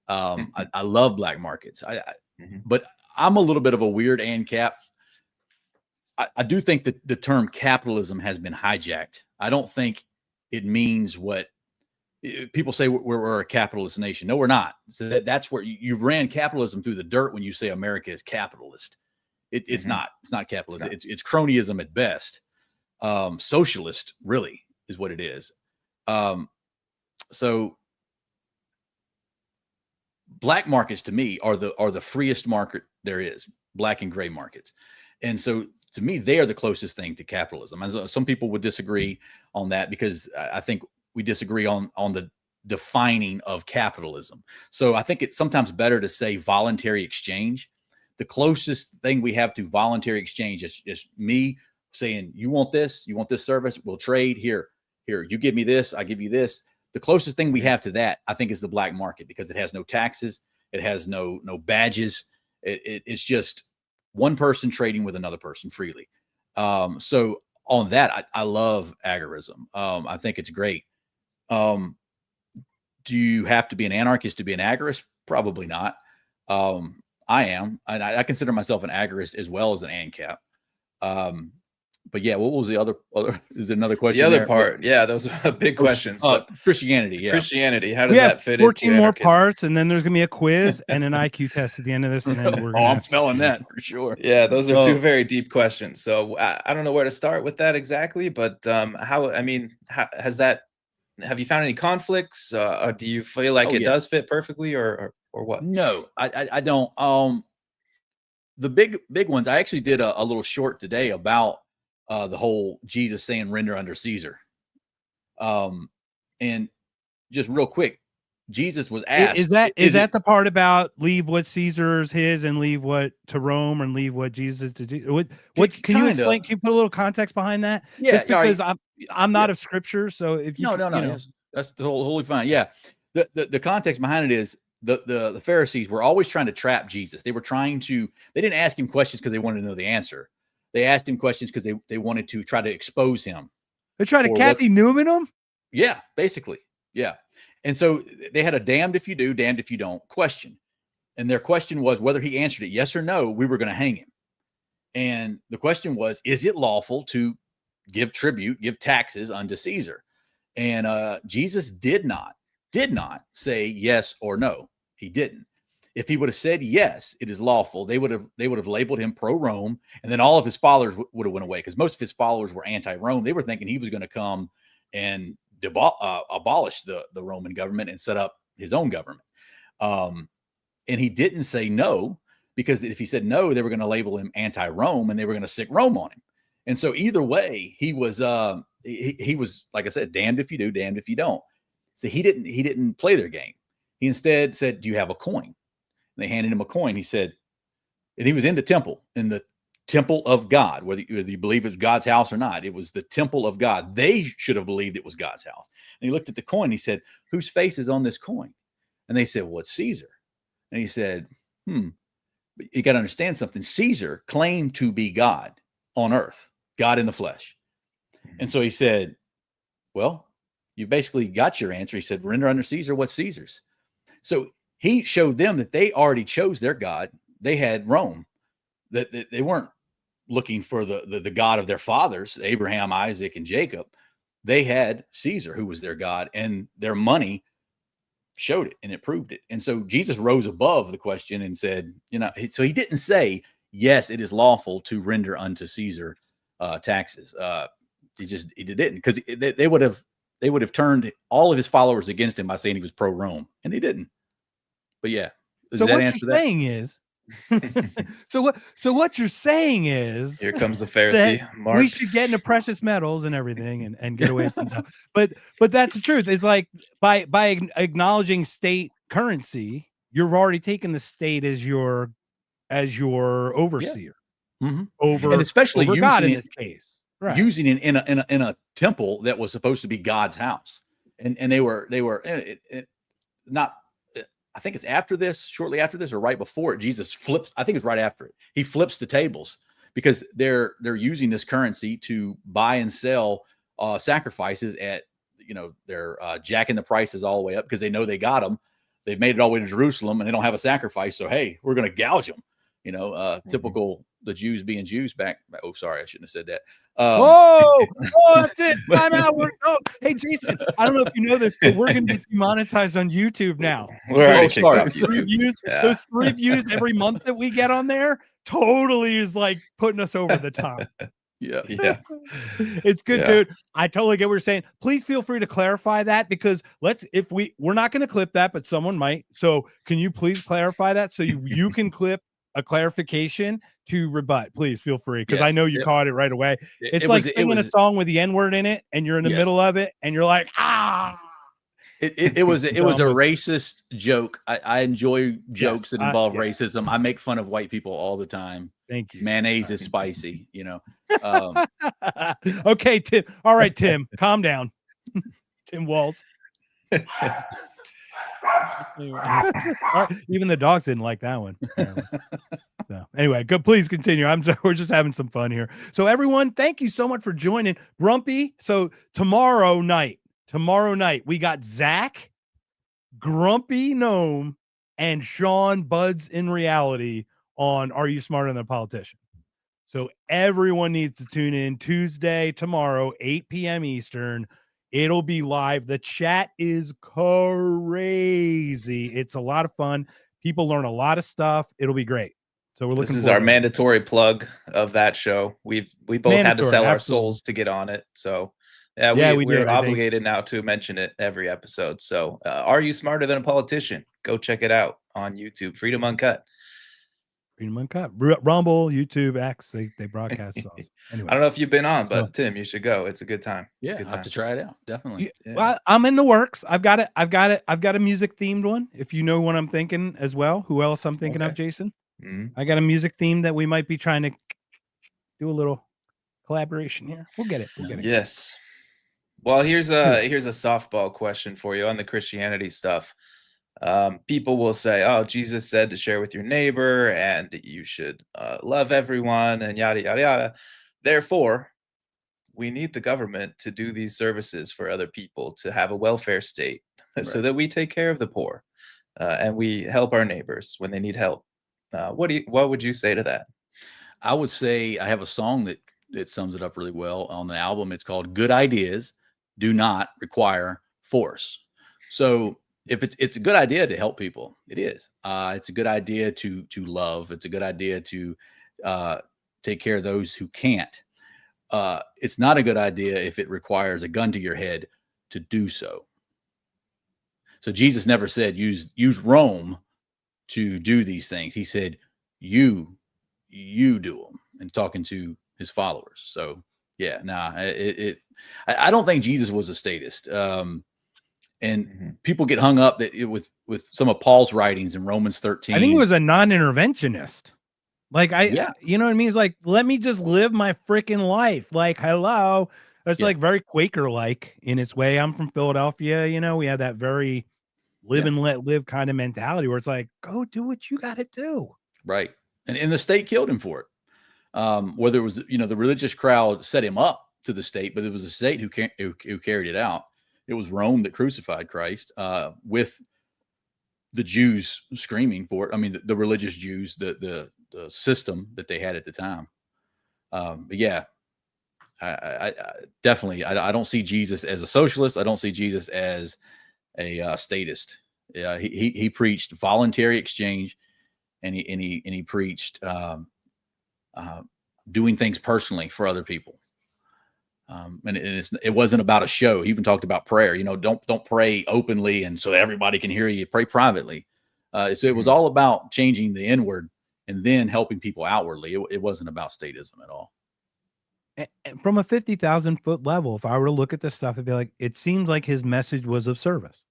I love black markets. But I'm a little bit of a weird ANCAP. I do think that the term capitalism has been hijacked. I don't think it means what people say we're a capitalist nation. No, we're not. So that's where you ran capitalism through the dirt when you say America is capitalist. It's not. It's not capitalism. It's cronyism at best. Socialist really is what it is. So black markets to me are the freest market there is, black and gray markets. And so to me, they are the closest thing to capitalism. And some people would disagree on that because I think we disagree on the defining of capitalism. So I think it's sometimes better to say voluntary exchange. The closest thing we have to voluntary exchange is me saying, you want this service, we'll trade here, you give me this, I give you this. The closest thing we have to that, I think, is the black market, because it has no taxes, it has no badges. It's just one person trading with another person freely. So on that, I love agorism. I think it's great. Do you have to be an anarchist to be an agorist? Probably not. I am, and I consider myself an agorist as well as an ANCAP. But yeah, what was the other? Is another question? The other there? part, yeah, those are big questions. But Christianity, yeah. Christianity, how does We that have fit 14 into more anarchism? parts, and then there's gonna be a quiz and an IQ test at the end of this, and then we're. I'm feeling that for sure. Yeah, those are two very deep questions. So I don't know where to start with that exactly, but how have you found any conflicts? Or do you feel like it does fit perfectly, or what? No, I don't. The big ones. I actually did a little short today about the whole Jesus saying render under Caesar. And just real quick, Jesus was asked, Is that the part about leave what Caesar's his and leave what to Rome and leave what Jesus to do? What can you explain? Can you put a little context behind that? Yeah, just because I'm not of scripture, so if you no, that's totally fine. Yeah, the context behind it is the Pharisees were always trying to trap Jesus. They didn't ask him questions because they wanted to know the answer. They asked him questions because they wanted to try to expose him. They tried to Kathy Newman him? Yeah, basically. Yeah. And so they had a damned if you do, damned if you don't question. And their question was whether he answered it yes or no, we were going to hang him. And the question was, is it lawful to give tribute, give taxes unto Caesar? And Jesus did not say yes or no. He didn't. If he would have said yes, it is lawful, they would have labeled him pro-Rome, and then all of his followers would have went away, because most of his followers were anti-Rome. They were thinking he was going to come and abolish the Roman government and set up his own government. And he didn't say no, because if he said no, they were going to label him anti-Rome and they were going to sick Rome on him. And so either way, he was he was, like I said, damned if you do, damned if you don't. So he didn't play their game. He instead said, do you have a coin? And they handed him a coin. He said, and he was in the temple of God, whether you believe it was God's house or not. It was the temple of God. They should have believed it was God's house. And he looked at the coin. And he said, whose face is on this coin? And they said, well, it's Caesar. And he said, you got to understand something. Caesar claimed to be God on earth, God in the flesh. And so he said, well, you basically got your answer. He said, render under Caesar what's Caesar's. So he showed them that they already chose their God. They had Rome, that they weren't looking for the God of their fathers, Abraham, Isaac, and Jacob. They had Caesar, who was their God, and their money showed it, and it proved it. And so Jesus rose above the question and said, so he didn't say, yes, it is lawful to render unto Caesar taxes. He didn't, because they would have turned all of his followers against him by saying he was pro-Rome, and he didn't. But yeah. So what you're saying is, so what you're saying is, here comes the Pharisee. Mark. We should get into precious metals and everything and get away from that. But that's the truth. It's like by acknowledging state currency, you've already taken the state as your overseer, over, and especially over God in this case, right? Using it in a temple that was supposed to be God's house, and they were not. I think it's shortly after this, or right before it, Jesus flips. I think it's right after it. He flips the tables, because they're using this currency to buy and sell sacrifices at, they're jacking the prices all the way up because they know they got them. They've made it all the way to Jerusalem and they don't have a sacrifice. So, hey, we're going to gouge them. Typical the Jews being Jews back. Oh, sorry, I shouldn't have said that. That's it. Time out. Hey, Jason, I don't know if you know this, but we're going to get demonetized on YouTube now. Those 3 views every month that we get on there totally is like putting us over the top. Yeah. Yeah. It's good, Yeah. dude. I totally get what you're saying. Please feel free to clarify that, because we're not going to clip that, but someone might. So can you please clarify that so you can clip a clarification to rebut? Please feel free, because I Yes. know you caught it right away. It's It like was, singing a song with the N-word in it, and you're in the yes. middle of it, and you're like, It was a Dumb. racist joke. I enjoy jokes that involve yeah. racism. I make fun of white people all the time. Thank you. Mayonnaise is spicy, Okay, Tim. All right, Tim, calm down. Tim Walls. Anyway. All right. Even the dogs didn't like that one. Apparently. So anyway, good. Please continue. I'm sorry, we're just having some fun here. So everyone, thank you so much for joining. Grumpy. So tomorrow night, we got Zach, Grumpy Gnome, and Sean Buds in Reality on Are You Smarter Than a Politician? So everyone needs to tune in Tuesday, tomorrow, 8 p.m. Eastern. It'll be live. The chat is crazy. It's a lot of fun. People learn a lot of stuff. It'll be great. So we're looking. This is forward our to it. mandatory plug of that show. We both had to Mandatory, sell our absolutely. souls to get on it. So Yeah, we we're did, I think. obligated now to mention it every episode. So Are You Smarter Than a Politician? Go check it out on YouTube. Freedom Uncut. Freedom Uncut. Rumble, YouTube, X, they broadcast songs. Anyway, I don't know if you've been on, but Tim, you should go. It's a good time. yeah, Good I have time. to try it out. Definitely. yeah. Well, I'm in the works. I've got a music themed one. If you know what I'm thinking as well, who else I'm thinking of, Jason? Mhm. I got a music theme that we might be trying to do a little collaboration here. We'll get it. Yes. Well, here's a softball question for you on the Christianity stuff. People will say, "Oh, Jesus said to share with your neighbor, and you should love everyone, and yada yada yada." Therefore, we need the government to do these services for other people, to have a welfare state, so that we take care of the poor, and we help our neighbors when they need help. What would you say to that? I would say I have a song that sums it up really well on the album. It's called "Good Ideas Do Not Require Force." So if it's a good idea to help people, it is. It's a good idea to love. It's a good idea to take care of those who can't. It's not a good idea if it requires a gun to your head to do so. So Jesus never said use Rome to do these things. He said you do them, and talking to his followers. So yeah, I don't think Jesus was a statist. And people get hung up that with some of Paul's writings in Romans 13. I think he was a non-interventionist. Like you know what I mean? It's like, let me just live my freaking life. Like, hello. It's like very Quaker-like in its way. I'm from Philadelphia. We have that very live and let live kind of mentality where it's like, go do what you got to do. Right. And the state killed him for it. Whether it was, the religious crowd set him up to the state, but it was the state who carried it out. It was Rome that crucified Christ, with the Jews screaming for it. I mean, the religious Jews, the system that they had at the time. But yeah, I definitely, I don't see Jesus as a socialist. I don't see Jesus as a statist. Yeah, he preached voluntary exchange, and he preached doing things personally for other people. And it wasn't about a show. He even talked about prayer. Don't pray openly and so that everybody can hear you. Pray privately. So it was all about changing the inward and then helping people outwardly. It wasn't about statism at all. And from a 50,000 foot level, if I were to look at this stuff, I'd be like, it seems like his message was of service.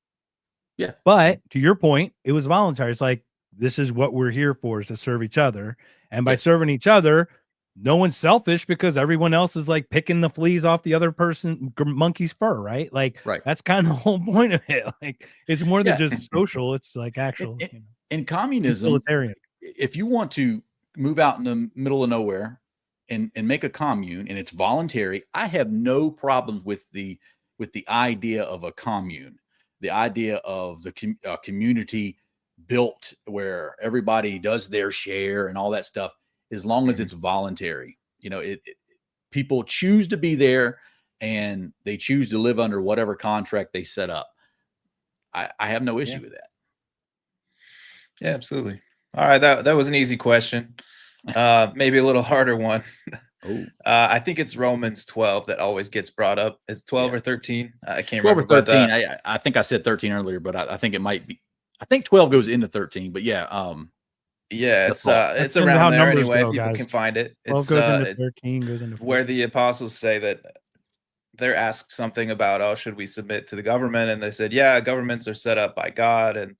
Yeah. But to your point, it was voluntary. It's like, this is what we're here for, is to serve each other. And by serving each other, no one's selfish because everyone else is like picking the fleas off the other monkey's fur, right? Like, that's kind of the whole point of it. Like, it's more than just social. It's like actual. In communism, if you want to move out in the middle of nowhere and make a commune and it's voluntary, I have no problems with the idea of a commune, the idea of the community built where everybody does their share and all that stuff, as long as it's voluntary. People choose to be there and they choose to live under whatever contract they set up. I have no issue with that. Yeah, absolutely. All right. That was an easy question. Maybe a little harder one. Oh, I think it's Romans 12 that always gets brought up. Is 12 yeah. or 13? I can't 12 or remember. But 13. I think I said 13 earlier, but I think it might be. I think 12 goes into 13, but yeah, yeah, the thought. That's it's kind of how around there numbers anyway. go, People guys. can find it. 12 It's goes into 13, goes into where 14. the apostles say that they're asked something about, oh, should we submit to the government? And they said, yeah, governments are set up by God and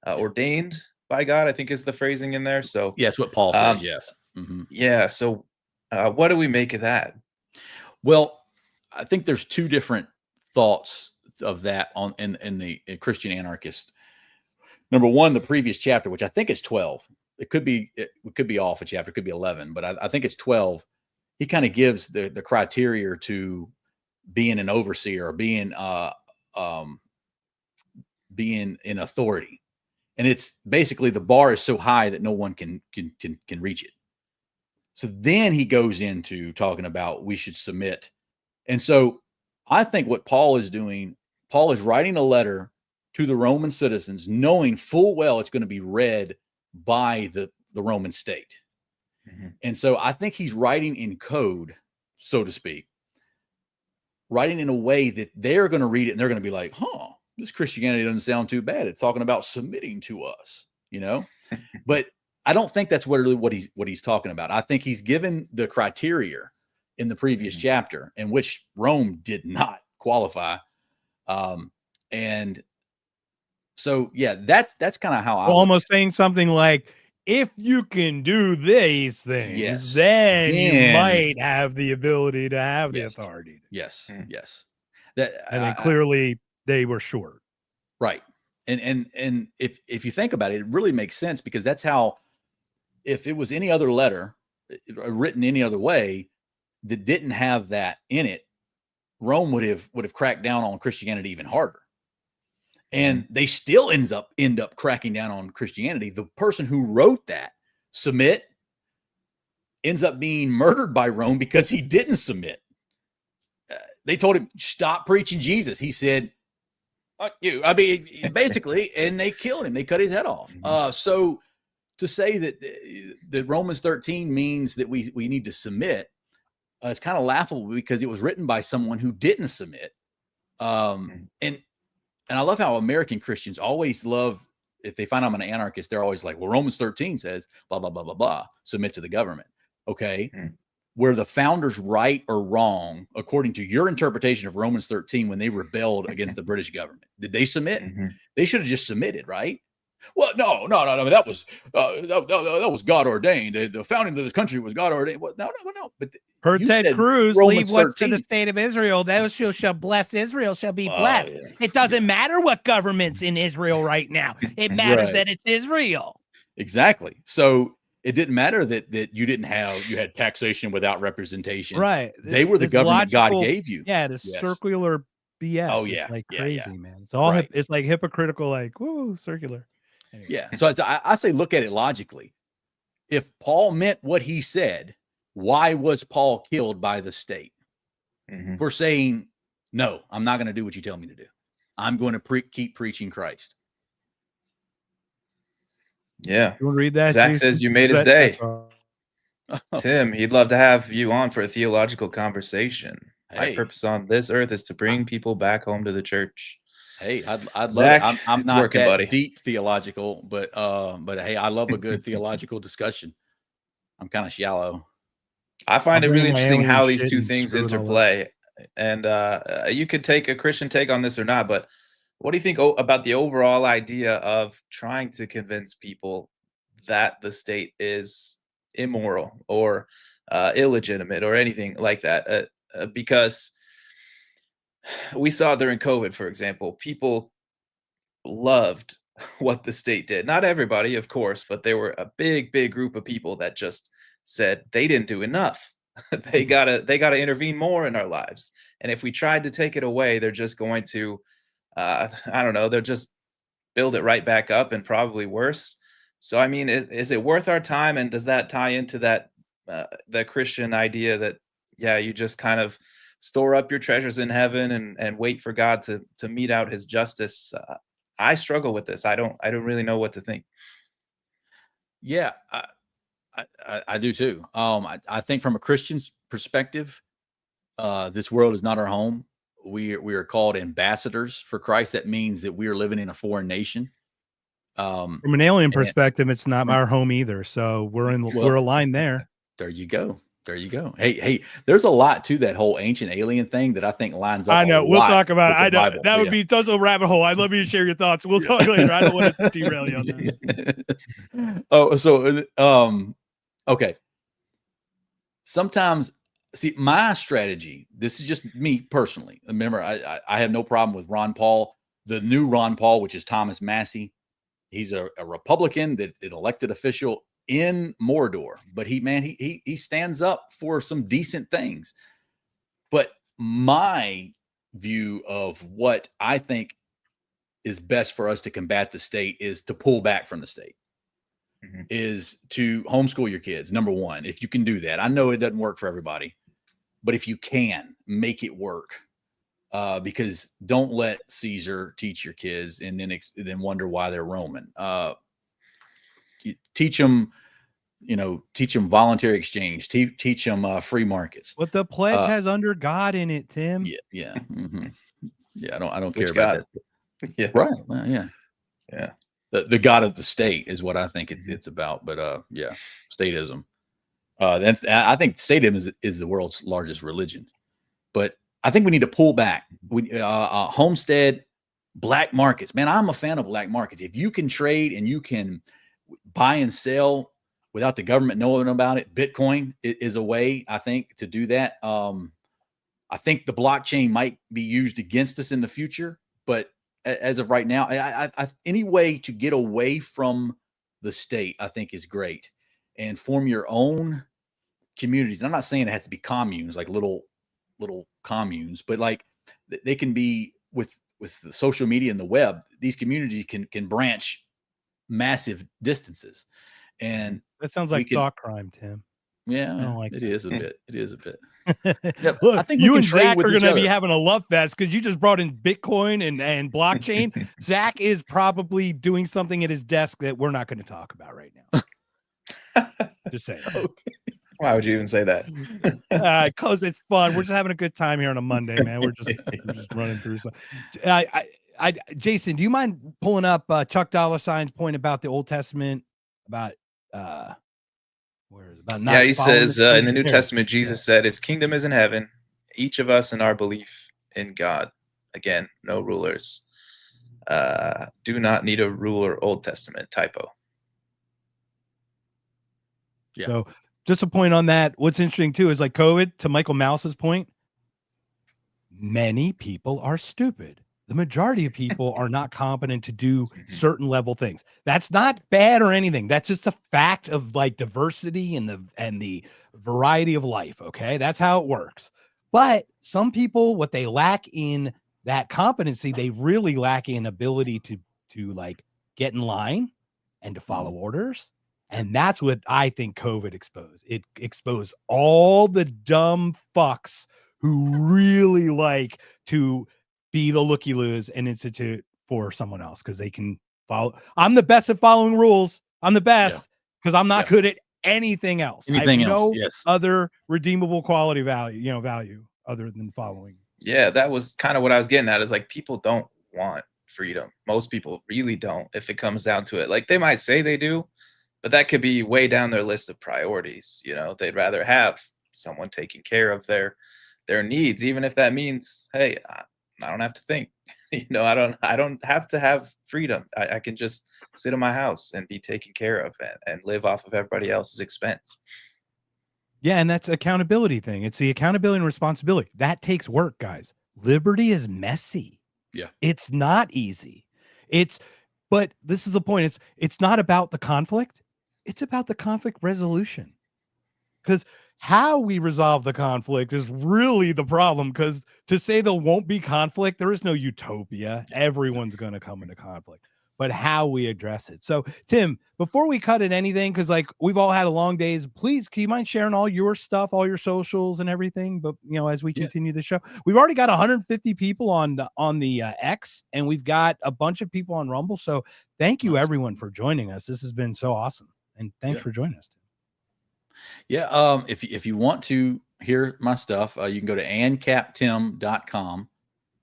ordained by God, I think is the phrasing in there. So, Yes, what Paul says. um, Yes. Mhm. yeah. So, what do we make of that? Well, I think there's two different thoughts of that in the Christian anarchist. Number one, the previous chapter, which I think is 12. It could be off a chapter, it could be 11, but I think it's 12. He kind of gives the criteria to being an overseer or being in authority. And it's basically the bar is so high that no one can reach it. So then he goes into talking about we should submit. And so I think what Paul is doing, Paul is writing a letter to the Roman citizens, knowing full well it's going to be read by the Roman state. Mhm. And so I think he's writing in code, so to speak, writing in a way that they're going to read it and they're going to be like, huh, this Christianity doesn't sound too bad. It's talking about submitting to us, you know? But I don't think that's really what he's talking about. I think he's given the criteria in the previous chapter in which Rome did not qualify. And so, yeah, that's kind of how I look Almost saying something like, if you can do these things, Yes. then you Then- might have the ability to have the Yes. authority. Yes, Mm. yes. That And then clearly they were short. right. And if you think about it, it really makes sense because that's how, if it was any other letter written any other way that didn't have that in it, Rome would have cracked down on Christianity even harder. And they still end up cracking down on Christianity. The person who wrote that, submit, ends up being murdered by Rome because he didn't submit. They told him, stop preaching Jesus. He said, fuck you. I mean, basically, and they killed him. They cut his head off. So to say that Romans 13 means that we need to submit, it's kind of laughable because it was written by someone who didn't submit. And I love how American Christians always love, if they find I'm an anarchist, they're always like, well, Romans 13 says, blah, blah, blah, blah, blah, submit to the government. Okay. Were the founders right or wrong, according to your interpretation of Romans 13, when they rebelled against the British government? Did they submit? They should have just submitted, right? Well, no. That was God ordained. The founding of this country was God ordained. Well, no. But Per Ted said Cruz, Romans leave what's to 13. the state of Israel. Those who shall bless Israel shall be Oh, blessed. yeah. It doesn't matter what government's in Israel right now. It matters Right. that it's Israel. Exactly. So it didn't matter that you had taxation without representation. Right. They were the This government God logical- gave you. Yeah, this Yes. circular BS. Oh, is yeah. like Yeah, crazy, yeah. man. It's all Right. it's like hypocritical, like, woo, circular. Anyway. Yeah. So I say, look at it logically. If Paul meant what he said, why was Paul killed by the state for saying, no, I'm not going to do what you tell me to do. I'm going to keep preaching Christ. Yeah. You want to read that? Zach Jason? says you made his That- day. that's all. Tim, he'd love to have you on for a theological conversation. My Hey. purpose on this earth is to bring people back home to the church. Hey, I'd love Zach, it. I'm it's not working, that buddy. deep theological, but hey, I love a good theological discussion. I'm kind of shallow. I find I'll it really bring my interesting how alien these shit two and things screw it all up. interplay. And you could take a Christian take on this or not, but what do you think about the overall idea of trying to convince people that the state is immoral or illegitimate or anything like that? Because we saw during COVID, for example, people loved what the state did. Not everybody, of course, but there were a big group of people that just said they didn't do enough. they gotta intervene more in our lives. And if we tried to take it away, they're just going to I don't know, they'll just build it right back up and probably worse. So I mean, is it worth our time? And does that tie into that the Christian idea that you just kind of store up your treasures in heaven and wait for God to mete out his justice? I struggle with this. I don't really know what to think. Yeah, I do too. I think from a Christian's perspective, this world is not our home. We are called ambassadors for Christ. That means that we are living in a foreign nation. From an alien perspective, it's not our home either. So we're aligned there. There you go. There you go. Hey, there's a lot to that whole ancient alien thing that I think lines up. I know. We'll talk about it. I know Bible. that would be such a rabbit hole. I'd love you to share your thoughts. We'll talk later. I don't want to derail you on that. Okay. Sometimes, see, my strategy, this is just me personally. Remember, I have no problem with Ron Paul, the new Ron Paul, which is Thomas Massey. He's a Republican, that an elected official in Mordor, but he stands up for some decent things. But my view of what I think is best for us to combat the state is to pull back from the state. Is to homeschool your kids. Number one, if you can do that. I know it doesn't work for everybody, but if you can, make it work. Because don't let Caesar teach your kids and then wonder why they're Roman. Teach them voluntary exchange. Teach them free markets. What the pledge has under God in it, Tim. Yeah. Yeah. I don't care Which about God? that. Yeah. Right. Well, yeah. Yeah. The God of the state is what I think it's about. But yeah, statism. I think statism is the world's largest religion. But I think we need to pull back. Homestead, black markets. Man, I'm a fan of black markets. If you can trade and you can buy and sell without the government knowing about it, Bitcoin is a way, I think, to do that. I think the blockchain might be used against us in the future, but as of right now, any way to get away from the state, I think, is great, and form your own communities. And I'm not saying it has to be communes, like little communes, but like they can be with the social media and the web. These communities can branch massive distances, and That sounds like thought crime, Tim. Yeah, like it is a bit. It is a bit. Look, I think you we and can trade Zach with are each going to be other. having a love fest because you just brought in Bitcoin and blockchain. Zach is probably doing something at his desk that we're not going to talk about right now. Just saying. Okay. Why would you even say that? Because it's fun. We're just having a good time here on a Monday, man. We're just running through some. Jason, do you mind pulling up Chuck Dollar Sign's point about the Old Testament about where is it? About not Yeah, he following says the in the New There. Testament, Jesus said, "His kingdom is in heaven. Each of us in our belief in God. Again, no rulers. Do not need a ruler." Old Testament typo. Yeah. So just a point on that. What's interesting too is like COVID, to Michael Mouse's point, many people are stupid. The majority of people are not competent to do certain level things. That's not bad or anything. That's just a fact of like diversity and the variety of life. Okay. That's how it works. But some people, what they lack in that competency, they really lack in ability to like get in line and to follow orders. And that's what I think COVID exposed. It exposed all the dumb fucks who really like to be the looky-loos and institute for someone else because they can follow. I'm the best at following rules. I'm the best because I'm not good at anything else. Anything I have else? no Yes. other redeemable quality value other than following. Yeah, that was kind of what I was getting at. Is like people don't want freedom. Most people really don't. If it comes down to it, like they might say they do, but that could be way down their list of priorities. You know, they'd rather have someone taking care of their needs, even if that means, hey, I don't have to think. You know, I don't have to have freedom. I can just sit in my house and be taken care of and live off of everybody else's expense. Yeah, and that's accountability thing. It's the accountability and responsibility. That takes work, guys. Liberty is messy. Yeah. It's not easy. But this is the point. It's not about the conflict. It's about the conflict resolution. Because how we resolve the conflict is really the problem. Because to say there won't be conflict, there is no utopia. Everyone's going to come into conflict. But how we address it. So, Tim, before we cut it anything, because like we've all had a long days, please, can you mind sharing all your stuff, all your socials and everything? But as we continue the show, we've already got 150 people on the X, and we've got a bunch of people on Rumble. So thank you everyone for joining us. This has been so awesome, and thanks for joining us. Yeah. If you want to hear my stuff, you can go to AncapTim.com,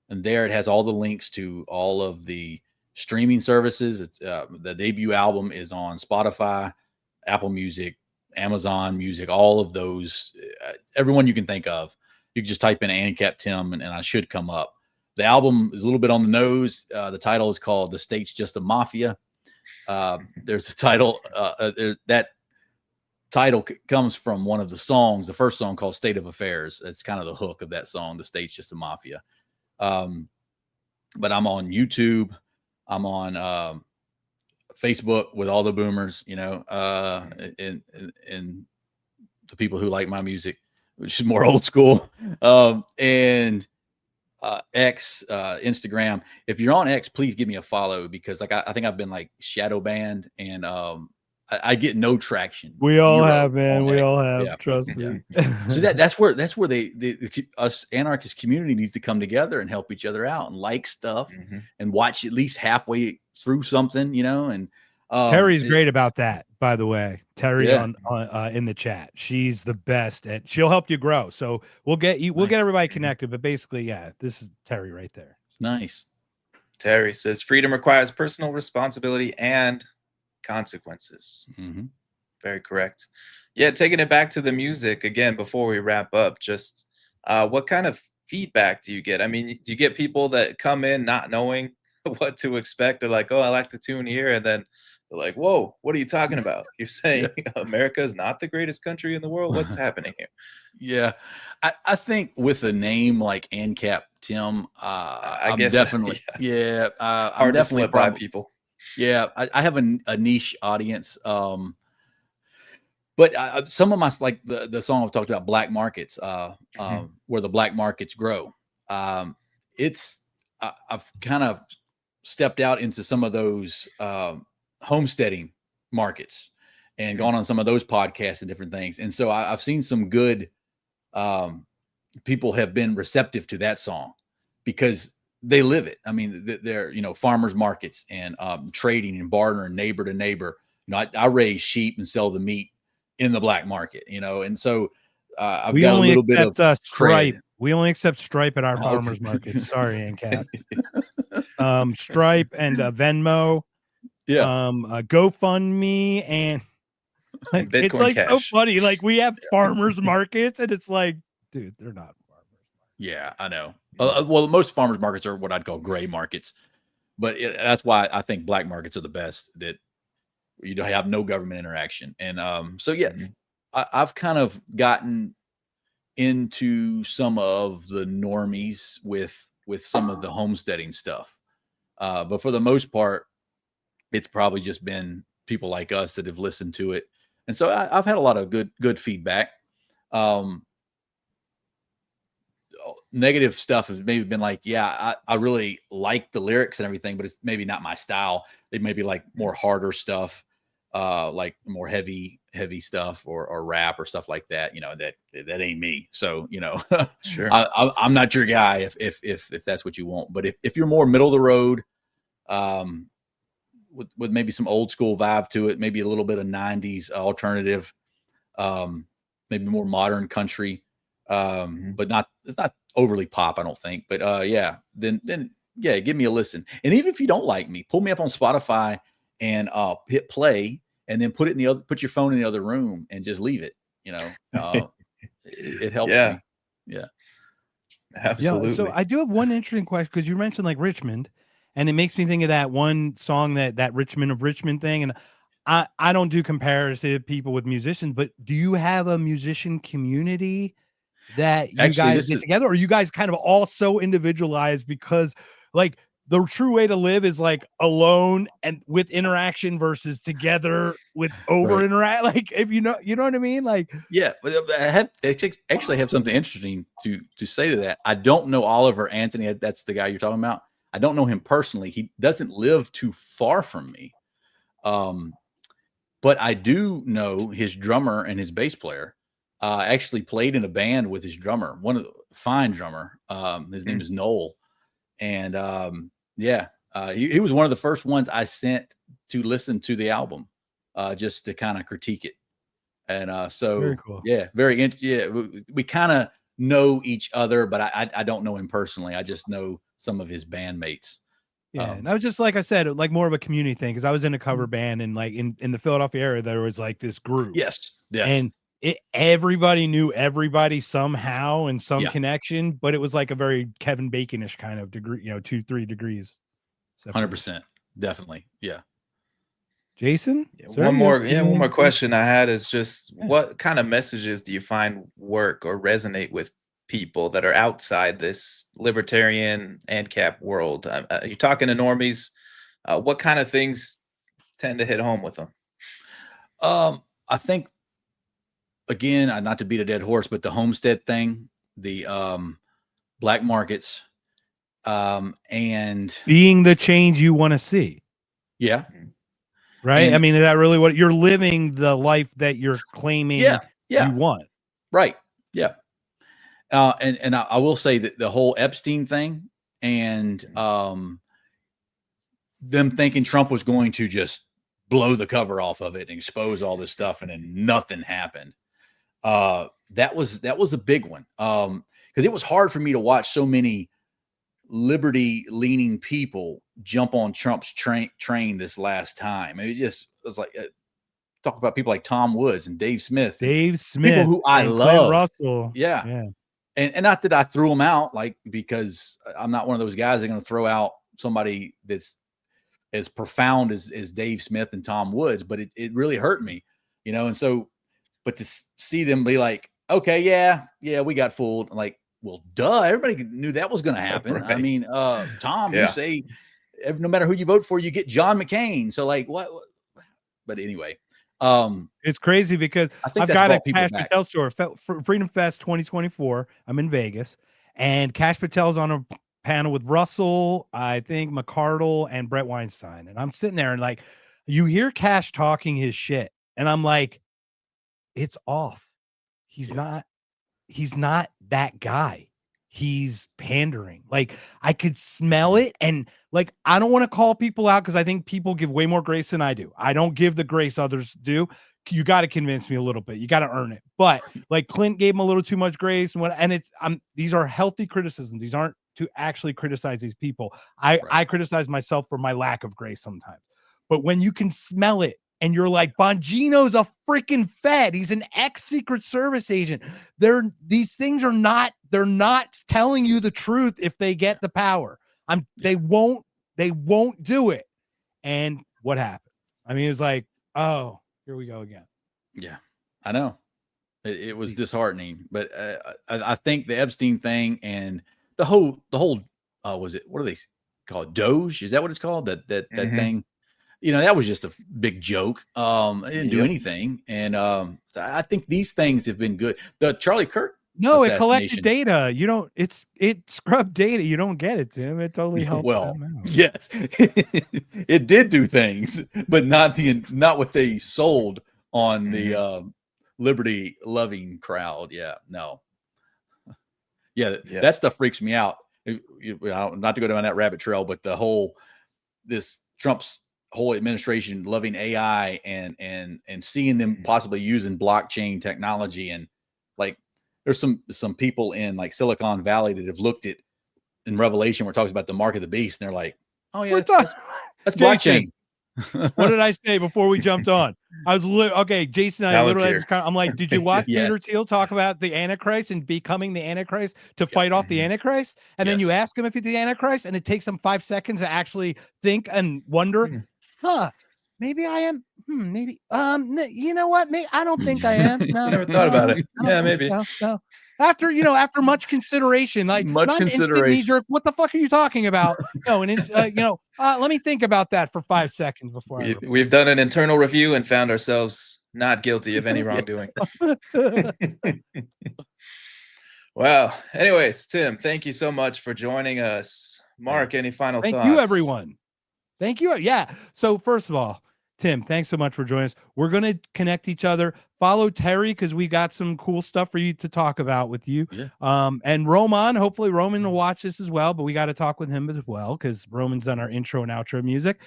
and there it has all the links to all of the streaming services. It's the debut album is on Spotify, Apple Music, Amazon Music, all of those, everyone you can think of. You can just type in AncapTim and I should come up. The album is a little bit on the nose. The title is called "The State's Just a Mafia." There's a title that title comes from one of the songs, the first song called "State of Affairs." That's kind of the hook of that song, "The State's Just a Mafia." But I'm on YouTube. I'm on Facebook with all the boomers, and the people who like my music, which is more old school. And X, Instagram. If you're on X, please give me a follow, because I think I've been like shadow banned, and I get no traction. We all Zero have, man. on We X. all have. Yeah. Trust Yeah. me. So that's where us anarchist community needs to come together and help each other out and like stuff and watch at least halfway through something, and Terry's great about that, by the way. Terry Yeah. on in the chat. She's the best, and she'll help you grow. So we'll get everybody connected. But basically, yeah, this is Terry right there. Nice. Terry says freedom requires personal responsibility and consequences. Very correct. Yeah, taking it back to the music again before we wrap up, just what kind of feedback do you get? I mean, do you get people that come in not knowing what to expect? They're like, "Oh, I like the tune here," and then they're like, "Whoa, what are you talking about? You're saying America is not the greatest country in the world? What's happening here?" Yeah, I think with a name like AncapTim, I'm guess, definitely hard I'm to definitely slip by people. Yeah, I have a niche audience. But some of my, like the song I've talked about, Black Markets, where the black markets grow. I've kind of stepped out into some of those homesteading markets and gone on some of those podcasts and different things. And so I've seen some good people have been receptive to that song because they live it. I mean, they're, farmers markets and trading and bartering neighbor to neighbor. I raise sheep and sell the meat in the black market, and so I've got a little bit of Stripe. cred. We only accept Stripe at our farmers market. Sorry, Ancap. Stripe and Venmo. Yeah. GoFundMe and And it's Bitcoin like so Cash. funny. Like we have farmers markets, and it's like, dude, they're not farmers. Yeah, I know. Well, most farmers markets are what I'd call gray markets, but that's why I think black markets are the best. That you don't have no government interaction, and so yeah, I've kind of gotten into some of the normies with some of the homesteading stuff, but for the most part, it's probably just been people like us that have listened to it, and so I've had a lot of good feedback. Negative stuff has maybe been like, yeah, I really like the lyrics and everything, but it's maybe not my style. They may be like more harder stuff, like more heavy stuff or rap or stuff like that. That ain't me. So, Sure. I'm not your guy if that's what you want. But if you're more middle of the road, with maybe some old school vibe to it, maybe a little bit of 90s alternative, maybe more modern country, but it's not overly pop, I don't think. But then give me a listen. And even if you don't like me, pull me up on Spotify and hit play, and then put your phone in the other room and just leave it. It helps me. Yeah, absolutely. Yeah, so I do have one interesting question, because you mentioned like Richmond, and it makes me think of that one song that Richmond of Richmond thing. And I don't do comparative people with musicians, but do you have a musician community that you guys get together, or are you guys kind of all so individualized? Because like the true way to live is like alone and with interaction versus together with over interact. Like if you know what I mean? Like, yeah, but I actually have something interesting to say to that. I don't know Oliver Anthony. That's the guy you're talking about. I don't know him personally. He doesn't live too far from me. But I do know his drummer and his bass player. Actually played in a band with his drummer, one of the fine drummer. His name is Noel. And he was one of the first ones I sent to listen to the album, just to kind of critique it. And Very so cool. yeah, yeah, we kind of know each other, but I don't know him personally. I just know some of his bandmates. Yeah, and I was just like I said, like more of a community thing because I was in a cover band and like in the Philadelphia area, there was like this group, Yes, yes, and everybody knew everybody somehow in some yeah, connection, but it was like a very Kevin Baconish kind of degree, 2-3 degrees separated. 100%, definitely, yeah. Jason, Yeah, sir, one you have more, anything? question I had is just Yeah. what kind of messages do you find work or resonate with people that are outside this libertarian ANCAP world? You're talking to normies. What kind of things tend to hit home with them? I think again, not to beat a dead horse, but the homestead thing, the black markets, and Being the change you want to see, yeah, right? I and mean, is that really what you're living the life that you're claiming yeah, you yeah, want? right, yeah. And I will say that the whole Epstein thing and them thinking Trump was going to just blow the cover off of it and expose all this stuff, and then nothing happened. That was a big one. Because it was hard for me to watch so many liberty leaning people jump on Trump's train this last time. It was like talk about people like Tom Woods and Dave Smith, and Dave people Smith who I and Clint love. Russell. Yeah. Yeah. And not that I threw them out, like, because I'm not one of those guys that are going to throw out somebody that's as profound as Dave Smith and Tom Woods, but it really hurt me, And so, but to see them be like, okay, yeah, we got fooled. I'm like, well, duh, everybody knew that was going to happen. Right. I mean, Tom, Yeah. you say no matter who you vote for, you get John McCain. So like, what? But anyway, It's crazy because I think I've that's got a brought people Cash back. Patel store, Freedom Fest 2024. I'm in Vegas, and Cash Patel's on a panel with Russell, I think McCardle, and Brett Weinstein. And I'm sitting there and like, you hear Cash talking his shit, and I'm like, it's off. He's not that guy. He's pandering. Like I could smell it. And like, I don't want to call people out because I think people give way more grace than I do. I don't give the grace others do. You got to convince me a little bit. You got to earn it. But like Clint gave him a little too much grace. And these are healthy criticisms. These aren't to actually criticize these people. I criticize myself for my lack of grace sometimes. But when you can smell it, and you're like, Bongino's a freaking Fed. He's an ex-Secret Service agent. These things are not, they're not telling you the truth if they get the power. They won't do it. And what happened? I mean, it was like, oh, here we go again. Yeah, I know. It was disheartening, but I think the Epstein thing and the whole what do they call it? Doge? Is that what it's called? That thing? That was just a big joke. It didn't do anything. And so I think these things have been good. The Charlie Kirk. No, it collected data. It scrubbed data. You don't get it, Tim. It totally helped them out. Yes, it did do things, but not what they sold on the liberty loving crowd. Yeah, no. Yeah, that stuff freaks me out. Not to go down that rabbit trail, but this Trump's whole administration loving AI and seeing them possibly using blockchain technology, and like there's some people in like Silicon Valley that have looked at in Revelation where it talks about the mark of the beast, and they're like, oh yeah, that's blockchain. What did I say before we jumped on? I was okay. Jason and I literally just I'm like, did you watch Yes. Peter Thiel talk about the Antichrist and becoming the Antichrist to fight off the Antichrist? And then you ask him if he's the Antichrist, and it takes him 5 seconds to actually think and wonder, maybe I am. Maybe. You know what? Maybe I don't think I am. No, Never thought about it. Yeah, maybe. No. After much consideration, like much not consideration. knee-jerk, what the fuck are you talking about? No, and it's let me think about that for 5 seconds before we've done an internal review and found ourselves not guilty of any wrongdoing. Well, anyways, Tim, thank you so much for joining us. Mark, any final thoughts? Thank you, everyone. Thank you. Yeah. So first of all, Tim, thanks so much for joining us. We're going to connect each other. Follow Terry because we got some cool stuff for you to talk about with you. Yeah. And Roman, hopefully Roman will watch this as well, but we got to talk with him as well because Roman's done our intro and outro music.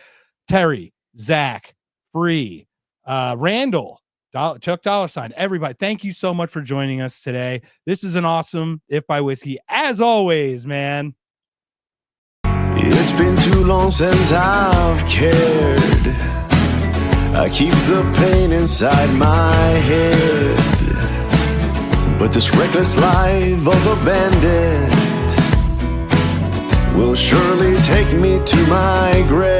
Terry, Zach, Free, Randall, Chuck Dollar Sign, everybody. Thank you so much for joining us today. This is an awesome If by Whiskey, as always, man. It's been too long since I've cared. I keep the pain inside my head. But this reckless life of a bandit will surely take me to my grave.